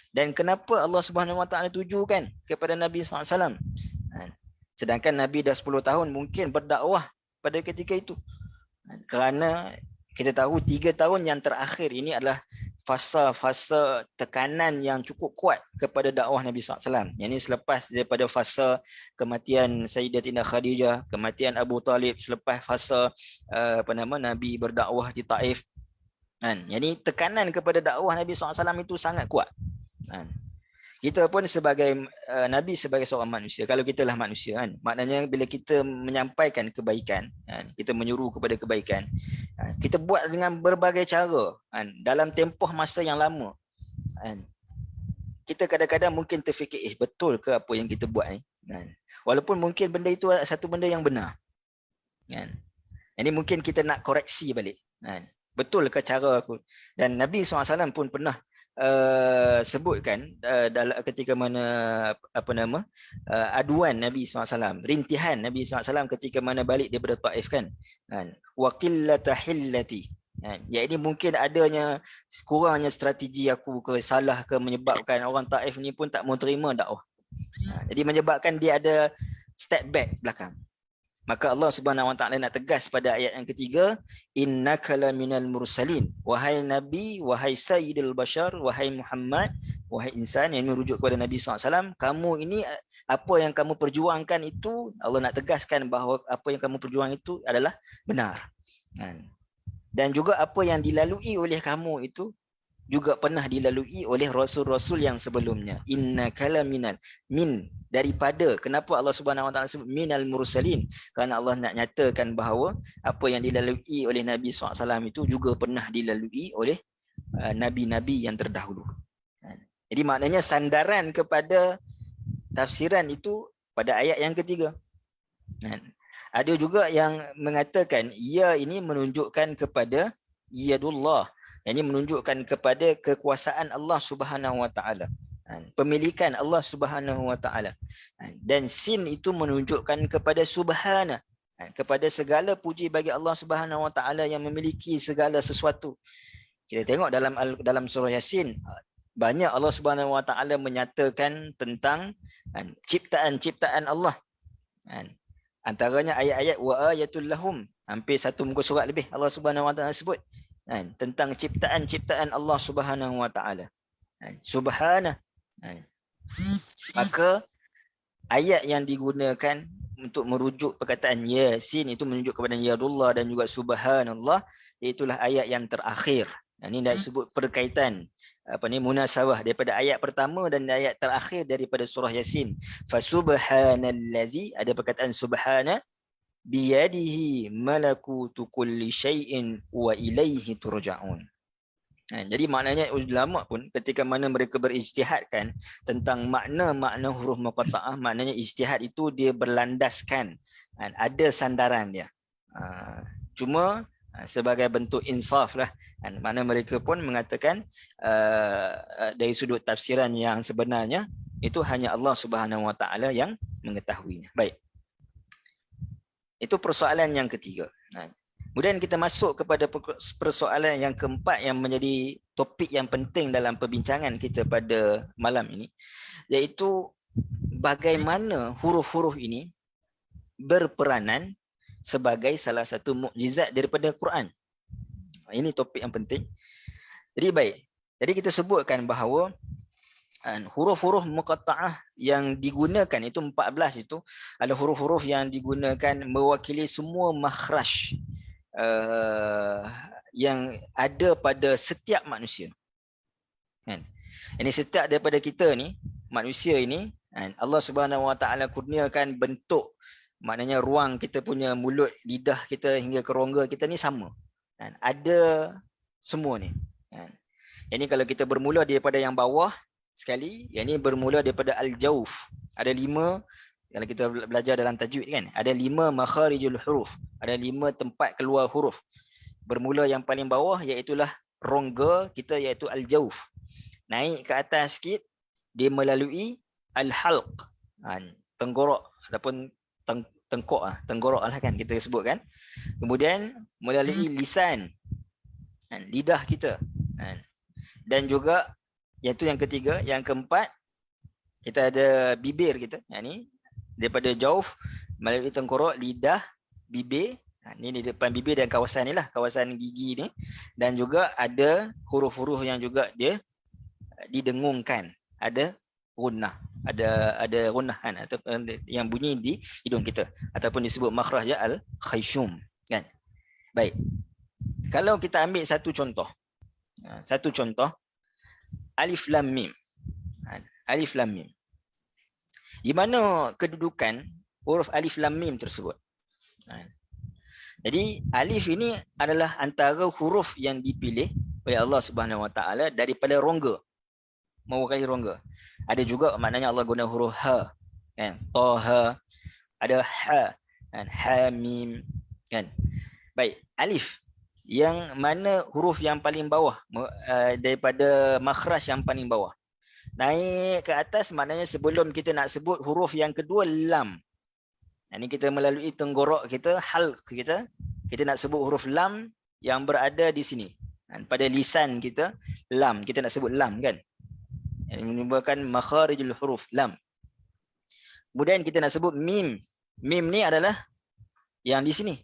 Dan kenapa Allah Subhanahu Wa Taala tujukan kepada Nabi SAW? Sedangkan Nabi dah 10 tahun mungkin berdakwah pada ketika itu. Kerana kita tahu 3 tahun yang terakhir ini adalah fasa-fasa tekanan yang cukup kuat kepada dakwah Nabi SAW. Yang ini selepas daripada fasa kematian Sayyidatina Khadijah, kematian Abu Talib, selepas fasa Nabi berdakwah di Taif. Yang ini tekanan kepada dakwah Nabi SAW itu sangat kuat. Kita pun sebagai Nabi sebagai seorang manusia, kalau kita lah manusia maknanya bila kita menyampaikan kebaikan, kita menyuruh kepada kebaikan, kita buat dengan berbagai cara dalam tempoh masa yang lama. Kita kadang-kadang mungkin terfikir, betul ke apa yang kita buat ni? Walaupun mungkin benda itu satu benda yang benar. Ini mungkin kita nak koreksi balik. Betul ke cara aku? Dan Nabi SAW pun pernah sebutkan ketika mana aduan Nabi SAW, rintihan Nabi SAW ketika mana balik daripada Taif kan, wa qillata hillati, ya ini mungkin adanya kurangnya strategi aku ke salah ke menyebabkan orang Taif ni pun tak mau terima dakwah, jadi menyebabkan dia ada step back belakang. Maka Allah Subhanahu Wa Taala nak tegas pada ayat yang ketiga, innaka laminal mursalin, wahai Nabi, wahai Sayyidul Bashar, wahai Muhammad, wahai insan, yang merujuk kepada Nabi SAW, kamu ini apa yang kamu perjuangkan itu, Allah nak tegaskan bahawa apa yang kamu perjuang itu adalah benar. Dan juga apa yang dilalui oleh kamu itu juga pernah dilalui oleh rasul-rasul yang sebelumnya. Innaka laminal, min daripada, kenapa Allah Subhanahu Wa Taala sebut minal mursalin? Kerana Allah nak nyatakan bahawa apa yang dilalui oleh Nabi SAW itu juga pernah dilalui oleh nabi-nabi yang terdahulu. Jadi maknanya sandaran kepada tafsiran itu pada ayat yang ketiga. Ada juga yang mengatakan ya ini menunjukkan kepada yadullah, yang ini menunjukkan kepada kekuasaan Allah Subhanahu Wa Taala, pemilikan Allah Subhanahu Wa Taala. Dan sin itu menunjukkan kepada subhana, kepada segala puji bagi Allah Subhanahu Wa Taala yang memiliki segala sesuatu. Kita tengok dalam surah Yasin, banyak Allah Subhanahu Wa Taala menyatakan tentang ciptaan-ciptaan Allah. Antaranya ayat-ayat wa ayatul lahum, hampir satu muka surat lebih Allah Subhanahu Wa Taala sebut tentang ciptaan-ciptaan Allah Subhanahu Wa Taala. Subhana. Maka ayat yang digunakan untuk merujuk perkataan Yasin itu menunjuk kepada yadullah dan juga subhanallah, itulah ayat yang terakhir. Ini dah disebut perkaitan munasabah daripada ayat pertama dan ayat terakhir daripada surah Yasin. Fasubhanallazi, ada perkataan subhana, biyadihi malakutu kulli syai'in wa ilaihi turja'un. Jadi maknanya ulama pun ketika mana mereka berijtihadkan tentang makna-makna huruf muqatta'ah, maknanya ijtihad itu dia berlandaskan, ada sandaran dia. Cuma sebagai bentuk insaf lah, mana mereka pun mengatakan dari sudut tafsiran yang sebenarnya itu hanya Allah Subhanahu Wa Taala yang mengetahuinya. Baik. Itu persoalan yang ketiga. Kemudian kita masuk kepada persoalan yang keempat yang menjadi topik yang penting dalam perbincangan kita pada malam ini, iaitu bagaimana huruf-huruf ini berperanan sebagai salah satu mukjizat daripada Quran. Ini topik yang penting. Jadi baik. Jadi kita sebutkan bahawa huruf-huruf muqatta'ah yang digunakan itu 14 itu adalah huruf-huruf yang digunakan mewakili semua makhraj yang ada pada setiap manusia. Ini setiap daripada kita ni, manusia ini, Allah Subhanahu Wa Taala kurniakan bentuk, maknanya ruang kita punya mulut, lidah kita hingga ke rongga kita ni sama. Ada semua ni. Ini kalau kita bermula daripada yang bawah sekali, yang ini bermula daripada al-jawf. Ada 5, kalau kita belajar dalam tajwid kan, ada 5 makharijul huruf, ada 5 tempat keluar huruf. Bermula yang paling bawah iaitulah rongga kita, iaitu al-jawf. Naik ke atas sikit, dia melalui al-halq, tenggorok ataupun tenggorok lah kan kita sebut kan. Kemudian melalui lisan, lidah kita, dan juga iaitu yang ketiga. Yang keempat, kita ada bibir kita, yang ni daripada jauf melalui tengkorok, lidah, bibir, Ni di depan bibir dan kawasan ni lah, kawasan gigi ni. Dan juga ada huruf-huruf yang juga dia didengungkan. Ada gunnah, ada gunnah kan, atau yang bunyi di hidung kita, ataupun disebut makhraj al-khayshum kan. Baik. Kalau kita ambil satu contoh. Alif lam mim. Alif lam mim. Di mana kedudukan huruf alif lam mim tersebut? Jadi alif ini adalah antara huruf yang dipilih oleh Allah Subhanahu Wa Taala daripada rongga, mewakili rongga. Ada juga maknanya Allah guna huruf ha, kan? Taha, ada ha, kan? Ha mim, kan? Baik, alif yang mana huruf yang paling bawah daripada makhraj yang paling bawah. Naik ke atas maknanya sebelum kita nak sebut huruf yang kedua lam. Ini kita melalui tenggorok kita, halq kita nak sebut huruf lam yang berada di sini. Pada lisan kita, lam, kita nak sebut lam kan. Ini menyebabkan makharijul huruf, lam. Kemudian kita nak sebut mim. Mim ni adalah yang di sini,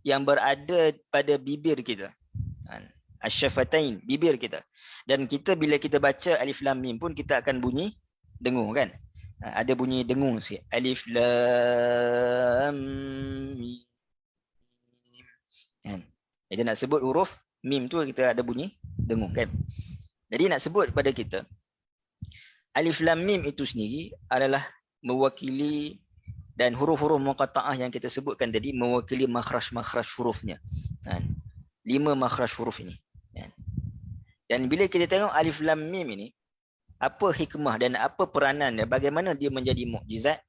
yang berada pada bibir kita. Asyafatain, bibir kita. Dan kita bila kita baca alif lam mim pun kita akan bunyi dengung kan. Ada bunyi dengung sikit. Alif lam mim. Kan? Jadi nak sebut huruf mim tu kita ada bunyi dengung kan. Jadi nak sebut pada kita alif lam mim itu sendiri adalah mewakili, dan huruf-huruf muqatta'ah yang kita sebutkan tadi mewakili makhraj-makhraj hurufnya. 5 makhraj huruf ini. Dan bila kita tengok alif lam mim ini, apa hikmah dan apa peranan dan bagaimana dia menjadi mukjizat,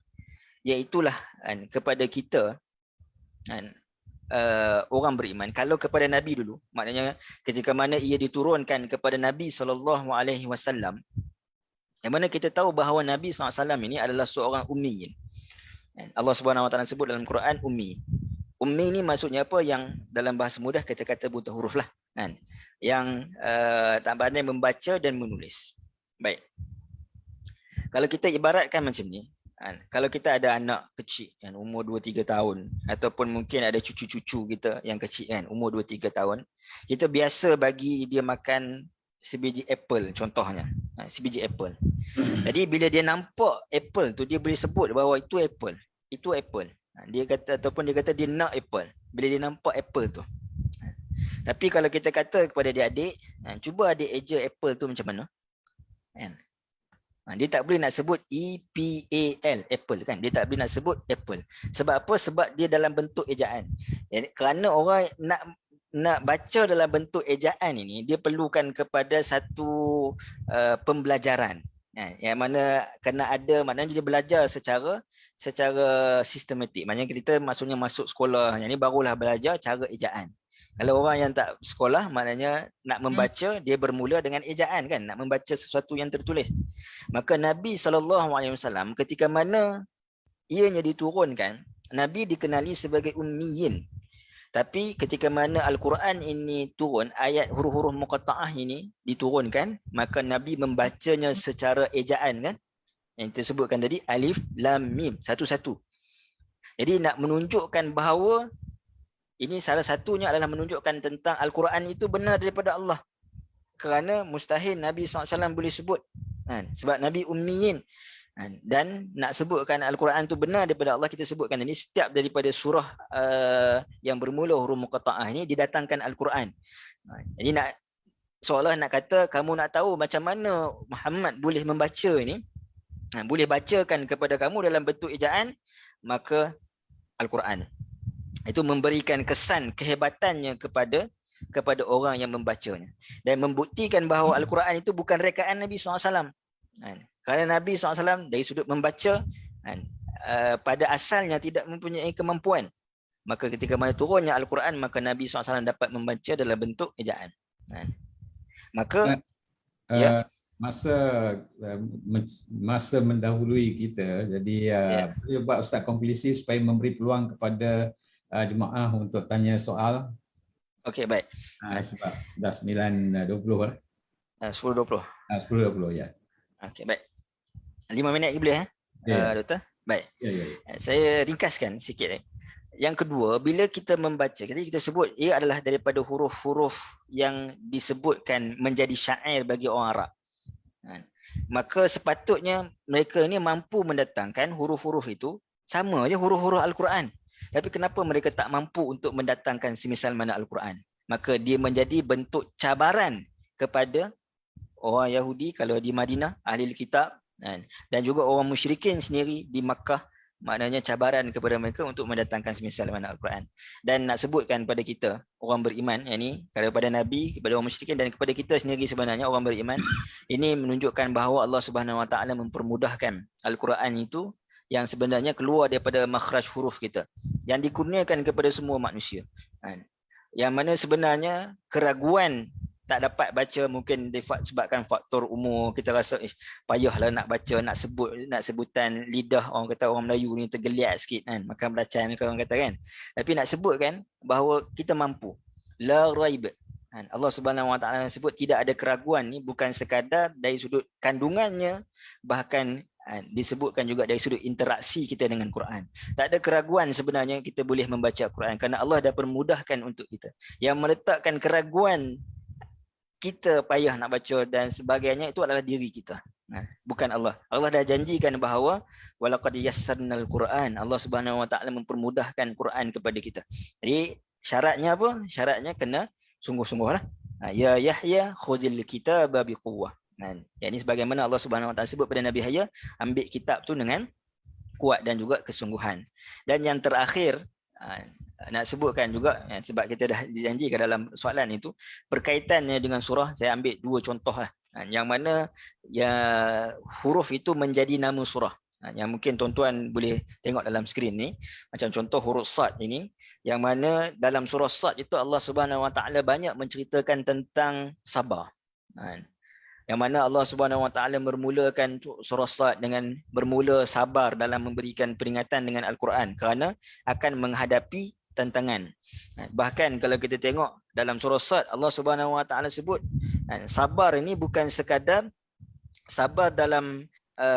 iaitulah kepada kita orang beriman. Kalau kepada Nabi dulu, maknanya ketika mana ia diturunkan kepada Nabi SAW, yang mana kita tahu bahawa Nabi SAW ini adalah seorang ummiyin. Allah Subhanahu Wa Taala sebut dalam Quran ummi. Ummi ni maksudnya apa? Yang dalam bahasa mudah kita kata buta huruf lah kan. Yang tak pandai membaca dan menulis. Baik. Kalau kita ibaratkan macam ni, kalau kita ada anak kecil kan, umur 2-3 tahun, ataupun mungkin ada cucu-cucu kita yang kecil kan, umur 2-3 tahun, kita biasa bagi dia makan sebiji apple contohnya. Sebiji apple. Jadi bila dia nampak apple tu, dia boleh sebut bahawa itu apple. Itu apple. Dia kata, ataupun dia kata dia nak apple bila dia nampak apple tu. Tapi kalau kita kata kepada adik-adik, cuba adik eja apple tu macam mana? Dia tak boleh nak sebut E-P-A-L, apple kan. Dia tak boleh nak sebut apple. Sebab apa? Sebab dia dalam bentuk ejaan. Kerana orang nak baca dalam bentuk ejaan ini, dia perlukan kepada satu pembelajaran. Yang mana kena ada, maknanya dia belajar secara sistematik. Maknanya kita maksudnya masuk sekolah, yang ni barulah belajar cara ejaan. Kalau orang yang tak sekolah, maknanya nak membaca, dia bermula dengan ejaan kan, nak membaca sesuatu yang tertulis. Maka Nabi SAW ketika mana ianya diturunkan, Nabi dikenali sebagai ummiyin. Tapi ketika mana Al-Quran ini turun, ayat huruf-huruf muqatta'ah ini diturunkan, maka Nabi membacanya secara ejaan kan. Yang kita sebutkan tadi, alif, lam, mim, satu-satu. Jadi nak menunjukkan bahawa ini salah satunya adalah menunjukkan tentang Al-Quran itu benar daripada Allah. Kerana mustahil Nabi SAW boleh sebut. Sebab Nabi ummiyin. Dan nak sebutkan Al-Quran itu benar daripada Allah, kita sebutkan ini setiap daripada surah yang bermula huruf muqatta'ah ini didatangkan Al-Quran. Jadi seolah nak kata kamu nak tahu macam mana Muhammad boleh membaca ini, boleh bacakan kepada kamu dalam bentuk ejaan, maka Al-Quran itu memberikan kesan kehebatannya kepada orang yang membacanya, dan membuktikan bahawa Al-Quran itu bukan rekaan Nabi SAW. Kerana Nabi SAW dari sudut membaca pada asalnya tidak mempunyai kemampuan. Maka ketika mana turunnya Al-Quran, maka Nabi SAW dapat membaca dalam bentuk ejaan. Maka masa mendahului kita, jadi boleh buat Ustaz konklusi supaya memberi peluang kepada jemaah untuk tanya soal. Okey, baik. Sebab dah 9.20 lah. 10.20. 10.20 ya. Okey, baik. 5 minit lagi boleh Doktor? Baik. Saya ringkaskan sikit. Yang kedua, bila kita membaca, kita sebut ia adalah daripada huruf-huruf yang disebutkan menjadi syair bagi orang Arab. Maka sepatutnya mereka ini mampu mendatangkan huruf-huruf itu sama je huruf-huruf Al-Quran. Tapi kenapa mereka tak mampu untuk mendatangkan semisal mana Al-Quran? Maka dia menjadi bentuk cabaran kepada orang Yahudi kalau di Madinah, ahli kitab, dan juga orang musyrikin sendiri di Makkah. Maknanya cabaran kepada mereka untuk mendatangkan semisal mana Al-Quran. Dan nak sebutkan kepada kita orang beriman, yang ni kepada Nabi, kepada orang musyrikin dan kepada kita sendiri sebenarnya orang beriman, ini menunjukkan bahawa Allah Subhanahu Wa Taala mempermudahkan Al-Quran itu yang sebenarnya keluar daripada makhraj huruf kita, yang dikurniakan kepada semua manusia. Yang mana sebenarnya keraguan tak dapat baca mungkin disebabkan faktor umur, kita rasa payahlah nak baca, nak sebutan lidah, orang kata orang Melayu ni tergeliat sikit kan, makan belacan orang kata kan. Tapi nak sebutkan bahawa kita mampu. La raib. Allah Subhanahu Wa Taala sebut tidak ada keraguan ni bukan sekadar dari sudut kandungannya, bahkan disebutkan juga dari sudut interaksi kita dengan Quran. Tak ada keraguan sebenarnya kita boleh membaca Quran kerana Allah dah permudahkan untuk kita. Yang meletakkan keraguan kita payah nak baca dan sebagainya itu adalah diri kita, bukan Allah. Allah dah janjikan bahawa walaqad yassarnal Quran, Allah Subhanahu Wa Taala mempermudahkan Quran kepada kita. Jadi syaratnya apa? Syaratnya kena sungguh-sungguhlah. Ya Yahya khuzil kitaba biquwwah. Yang ini sebagaimana Allah Subhanahu Wa Taala sebut pada Nabi Yahya, ambil kitab tu dengan kuat dan juga kesungguhan. Dan yang terakhir nak sebutkan juga, sebab kita dah dijanjikan dalam soalan itu, berkaitannya dengan surah, saya ambil dua contoh lah, yang mana ya, huruf itu menjadi nama surah. Yang mungkin tuan-tuan boleh tengok dalam skrin ni, macam contoh huruf Sad ini, yang mana dalam surah Sad itu Allah Subhanahu Wa Taala banyak menceritakan tentang sabar. Yang mana Allah Subhanahu Wa Taala bermulakan surah Sad dengan bermula sabar dalam memberikan peringatan dengan Al-Quran kerana akan menghadapi tantangan. Bahkan kalau kita tengok dalam surah Sad, Allah Subhanahu Wa Taala sebut sabar ini bukan sekadar sabar dalam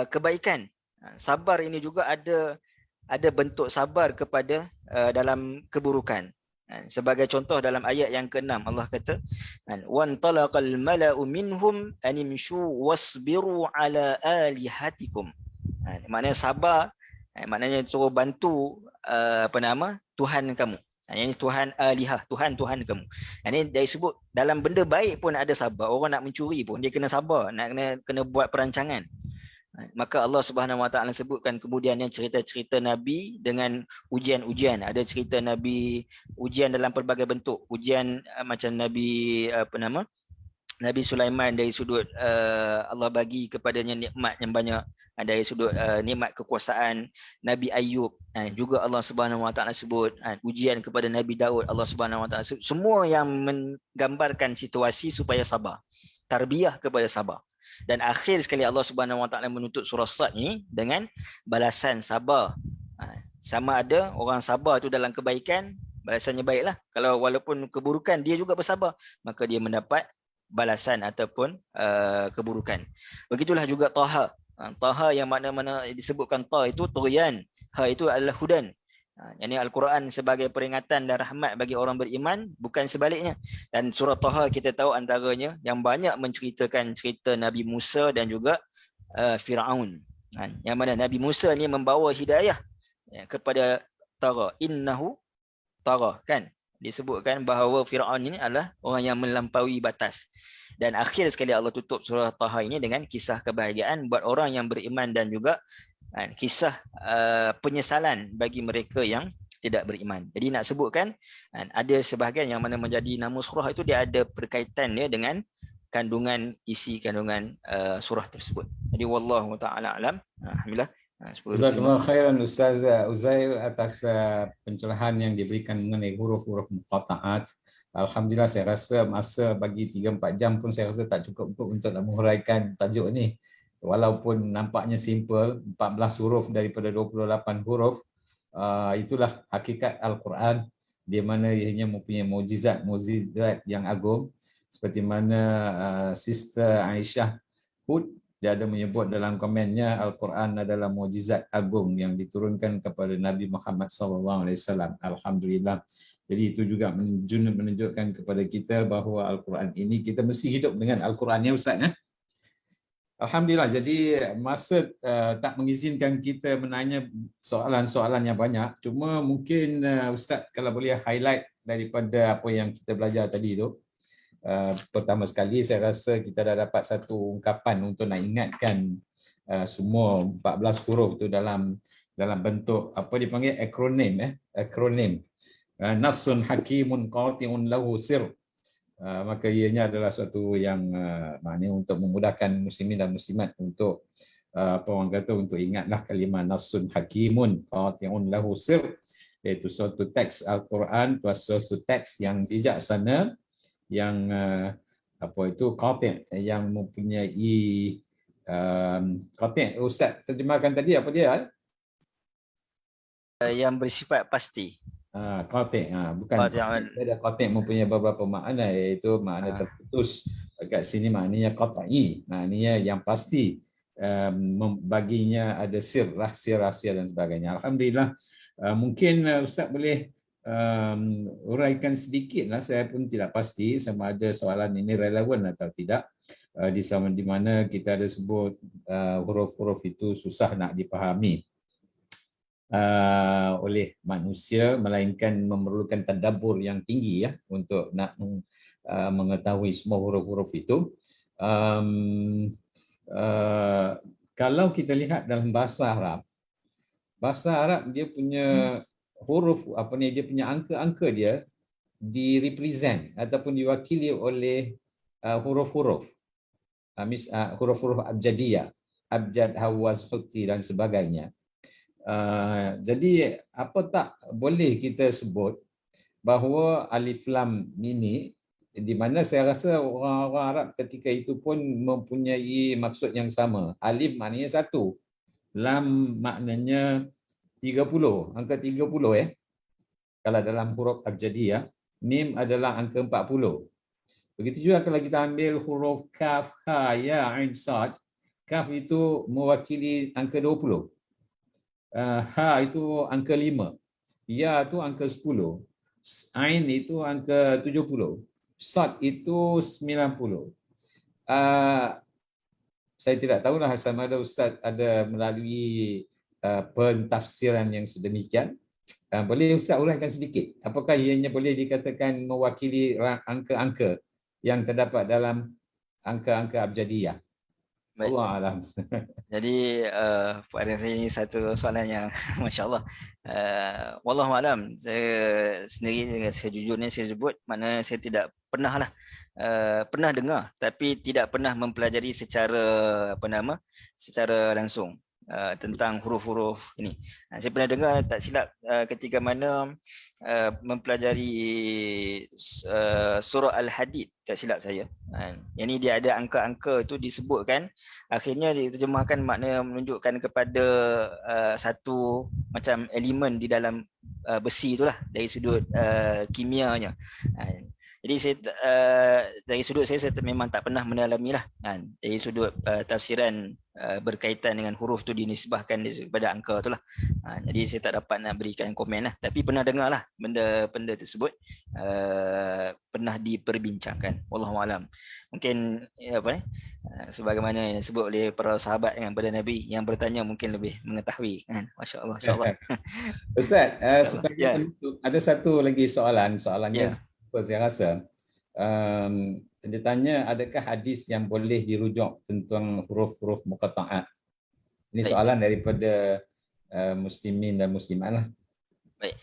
kebaikan. Sabar ini juga ada bentuk sabar kepada dalam keburukan. Sebagai contoh dalam ayat yang ke-6 Allah kata wan talaqal mala'u minhum animshu wasbiru ala alihatikum. Maknanya sabar, maknanya suruh bantu Tuhan kamu. Yang Tuhan alihah, Tuhan kamu. Ini dari sebut dalam benda baik pun ada sabar. Orang nak mencuri pun dia kena sabar, nak kena buat perancangan. Maka Allah Subhanahu Wa Taala sebutkan kemudiannya cerita-cerita Nabi dengan ujian-ujian. Ada cerita Nabi ujian dalam pelbagai bentuk. Ujian macam Nabi Nabi Sulaiman dari sudut Allah bagi kepadanya nikmat yang banyak, dari sudut nikmat kekuasaan. Nabi Ayub juga Allah Subhanahu Wa Taala sebut ujian kepada Nabi Daud. Allah Subhanahu Wa Taala sebut semua yang menggambarkan situasi supaya sabar, tarbiyah kepada sabar. Dan akhir sekali Allah Subhanahu Wa Taala menutup surah Sad ni dengan balasan sabar. Sama ada orang sabar tu dalam kebaikan, balasannya baiklah. Kalau walaupun keburukan dia juga bersabar, maka dia mendapat balasan ataupun keburukan. Begitulah juga Taha. Taha yang mana-mana disebutkan Ta itu Tughyan, Ha itu adalah Hudan. Yang Al-Quran sebagai peringatan dan rahmat bagi orang beriman, bukan sebaliknya. Dan surah Taha kita tahu antaranya yang banyak menceritakan cerita Nabi Musa dan juga Fir'aun. Yang mana Nabi Musa ni membawa hidayah kepada Tagha. Innahu Tagha, kan? Disebutkan bahawa Fir'aun ini adalah orang yang melampaui batas. Dan akhir sekali Allah tutup surah Taha ini dengan kisah kebahagiaan buat orang yang beriman dan juga kisah penyesalan bagi mereka yang tidak beriman. Jadi nak sebutkan ada sebahagian yang mana menjadi nama surah itu dia ada perkaitannya dengan kandungan isi kandungan surah tersebut. Jadi wallahu taala alam. Alhamdulillah. Jazakallahu khairan Ustaz Uzair atas pencerahan yang diberikan mengenai huruf-huruf muqatta'at. Alhamdulillah, saya rasa masa bagi 3-4 jam pun saya rasa tak cukup untuk nak menguraikan tajuk ni. Walaupun nampaknya simple, 14 huruf daripada 28 huruf, itulah hakikat Al-Quran, di mana ianya mempunyai mukjizat yang agung. Seperti mana Sister Aisyah Hud dia ada menyebut dalam komennya Al-Quran adalah mukjizat agung yang diturunkan kepada Nabi Muhammad SAW. Alhamdulillah. Jadi itu juga menunjukkan kepada kita bahawa Al-Quran ini kita mesti hidup dengan Al-Quran ya Ustaz ya. Alhamdulillah. Jadi masa tak mengizinkan kita menanya soalan-soalan yang banyak. Cuma mungkin Ustaz kalau boleh highlight daripada apa yang kita belajar tadi tu. Pertama sekali saya rasa kita dah dapat satu ungkapan untuk nak ingatkan semua 14 huruf tu dalam bentuk apa dipanggil akronim Nassun Hakimun Qati'un lahu sir. Maka ianya adalah suatu yang maknanya untuk memudahkan muslimin dan muslimat untuk apa orang kata untuk ingatlah kalimah Nassun Hakimun Qati'un lahu sir, iaitu suatu teks Al-Quran, suatu teks yang bijaksana, yang apa itu qati', yang mempunyai qati'. Ustaz terjemahkan tadi apa dia? Yang bersifat pasti. Qati', bukan ada qati' mempunyai beberapa makna, iaitu makna terputus. Dekat sini maknanya qat'i, maknanya yang pasti. Baginya ada sir, rahsia-rahsia dan sebagainya. Alhamdulillah. Mungkin Ustaz boleh uraikan sedikit lah, saya pun tidak pasti sama ada soalan ini relevan atau tidak, di mana kita ada sebut huruf-huruf itu susah nak dipahami oleh manusia, melainkan memerlukan tadabbur yang tinggi ya untuk nak mengetahui semua huruf-huruf itu. Kalau kita lihat dalam bahasa Arab dia punya huruf dia punya angka-angka dia direpresent ataupun diwakili oleh huruf-huruf huruf-huruf abjadiyah, abjad, hawaz, huti dan sebagainya. Jadi apa tak boleh kita sebut bahawa alif lam ini, di mana saya rasa orang-orang Arab ketika itu pun mempunyai maksud yang sama. Alif maknanya 1, lam maknanya 30, angka 30 kalau dalam huruf abjadiyah. Mim adalah angka 40. Begitu juga kalau kita ambil huruf kaf, ha, ya, ain, sad. Kaf itu mewakili angka 20. Ha itu angka 5. Ya itu angka 10. Ain itu angka 70. Sad itu 90. Saya tidak tahulah sama ada Ustaz ada melalui pentafsiran yang sedemikian. Boleh Ustaz uraikan sedikit? Apakah ianya boleh dikatakan mewakili angka-angka yang terdapat dalam angka-angka abjadiyah? Baik. Allah alam. Jadi pada saya ini satu soalan yang masya-Allah. Wallahu alam. Saya sendiri sejujurnya saya sebut, mana saya tidak pernah pernah dengar tapi tidak pernah mempelajari secara secara langsung tentang huruf-huruf ini. Saya pernah dengar tak silap ketika mana mempelajari surah Al-Hadid, tak silap saya. Yang ini dia ada angka-angka itu disebutkan, akhirnya diterjemahkan makna menunjukkan kepada satu macam elemen di dalam besi itulah dari sudut kimianya. Jadi saya dari sudut saya memang tak pernah mendalamilah dari sudut tafsiran berkaitan dengan huruf tu dinisbahkan kepada angka tu lah. Jadi saya tak dapat nak berikan komen lah, tapi pernah dengar lah benda tersebut pernah diperbincangkan. Wallahualam. Mungkin sebagaimana yang disebut oleh para sahabat dengan pada Nabi yang bertanya mungkin lebih mengetahui kan. Masya-Allah, insya-Allah. Ustaz, sebagai ada satu lagi soalan saya rasa dia tanya, adakah hadis yang boleh dirujuk tentang huruf-huruf muqatta'at? Ini soalan daripada muslimin dan muslimat lah. Baik.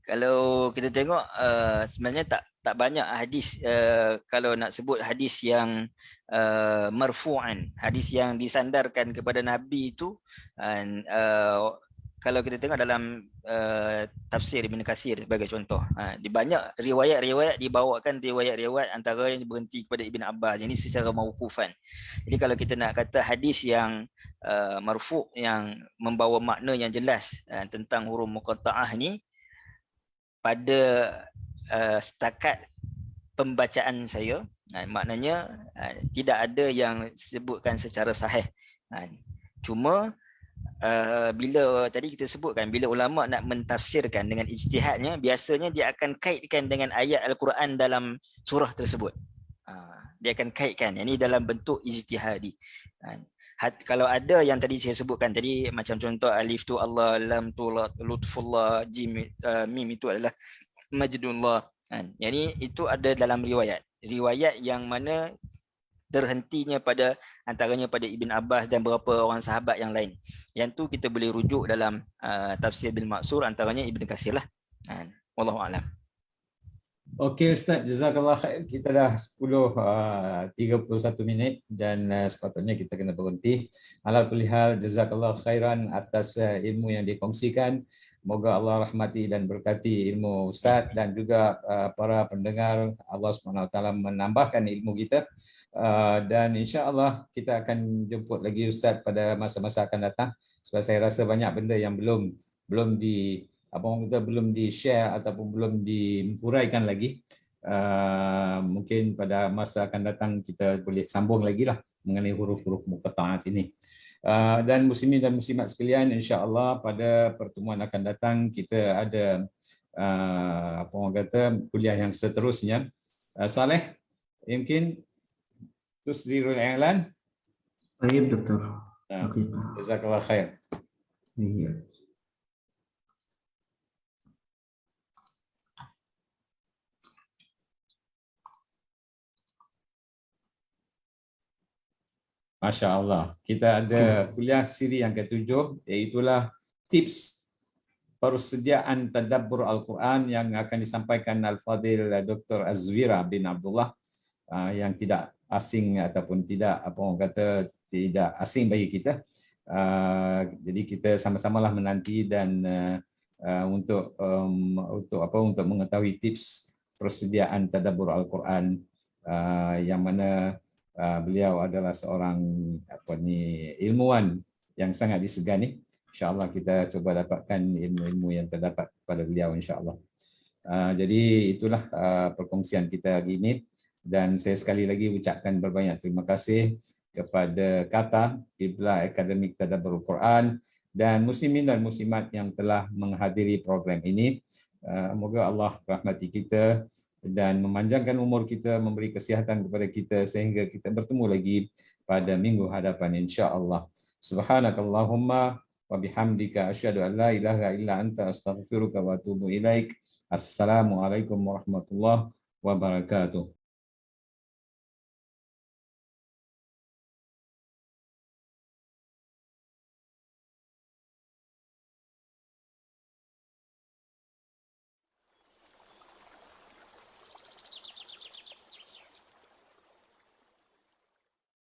Kalau kita tengok sebenarnya tak banyak hadis, kalau nak sebut hadis yang marfu'an, hadis yang disandarkan kepada Nabi itu, kalau kita tengok dalam tafsir Ibn Katsir sebagai contoh, di banyak riwayat-riwayat dibawakan riwayat-riwayat antara yang berhenti kepada Ibn Abbas. Ini secara mauqufan. Jadi kalau kita nak kata hadis yang marfu' yang membawa makna yang jelas tentang huruf muqatta'ah ni, pada setakat pembacaan saya, maknanya tidak ada yang disebutkan secara sahih Cuma bila tadi kita sebutkan, bila ulama nak mentafsirkan dengan ijtihadnya, biasanya dia akan kaitkan dengan ayat Al-Quran dalam surah tersebut. Dia akan kaitkan, ini dalam bentuk ijtihadi. Kalau ada yang tadi saya sebutkan tadi, macam contoh alif tu Allah, lam tu lutfullah, jim mim itu adalah majdullah. Yang itu ada dalam riwayat yang mana terhentinya pada antaranya pada Ibn Abbas dan beberapa orang sahabat yang lain. Yang tu kita boleh rujuk dalam tafsir bil Ma'sur, antaranya Ibn Katsir lah. Wallahu a'lam. Okey Ustaz, jazakallah khair. Kita dah 31 minit dan sepatutnya kita kena berhenti. Ala kulli hal, jazakallah khairan atas ilmu yang dikongsikan. Moga Allah rahmati dan berkati ilmu Ustaz dan juga para pendengar. Allah SWT menambahkan ilmu kita. Dan insya-Allah kita akan jemput lagi Ustaz pada masa-masa akan datang. Sebab saya rasa banyak benda yang belum di-share ataupun belum diuraikan lagi. Mungkin pada masa akan datang kita boleh sambung lagi lah mengenai huruf-huruf muqatta'at ini. Dan muslimin dan muslimat sekalian, insya-Allah pada pertemuan akan datang kita ada kuliah yang seterusnya. Saleh, mungkin tusrirul i'lan. Baik, Doktor. Jazakallah khair. Iya. Masya Allah. Kita ada kuliah siri yang ke-7, iaitulah tips persediaan tadabbur Al-Quran yang akan disampaikan Al-Fadhil Dr. Azwira bin Abdullah, yang tidak asing ataupun tidak tidak asing bagi kita. Jadi kita sama-samalah menanti dan untuk mengetahui tips persediaan tadabbur Al-Quran, yang mana beliau adalah seorang ilmuwan yang sangat disegani. InsyaAllah kita coba dapatkan ilmu-ilmu yang terdapat pada beliau insyaAllah. Jadi itulah perkongsian kita hari ini, dan saya sekali lagi ucapkan berbanyak terima kasih kepada Kata Qiblah Akademik Tadabbur Quran dan muslimin dan muslimat yang telah menghadiri program ini. Moga Allah rahmati kita dan memanjangkan umur kita, memberi kesihatan kepada kita sehingga kita bertemu lagi pada minggu hadapan insya-Allah. Subhanakallahumma wa bihamdika asyhadu an la ilaha illa anta astaghfiruka wa atubu ilaik. Assalamualaikum warahmatullahi wabarakatuh.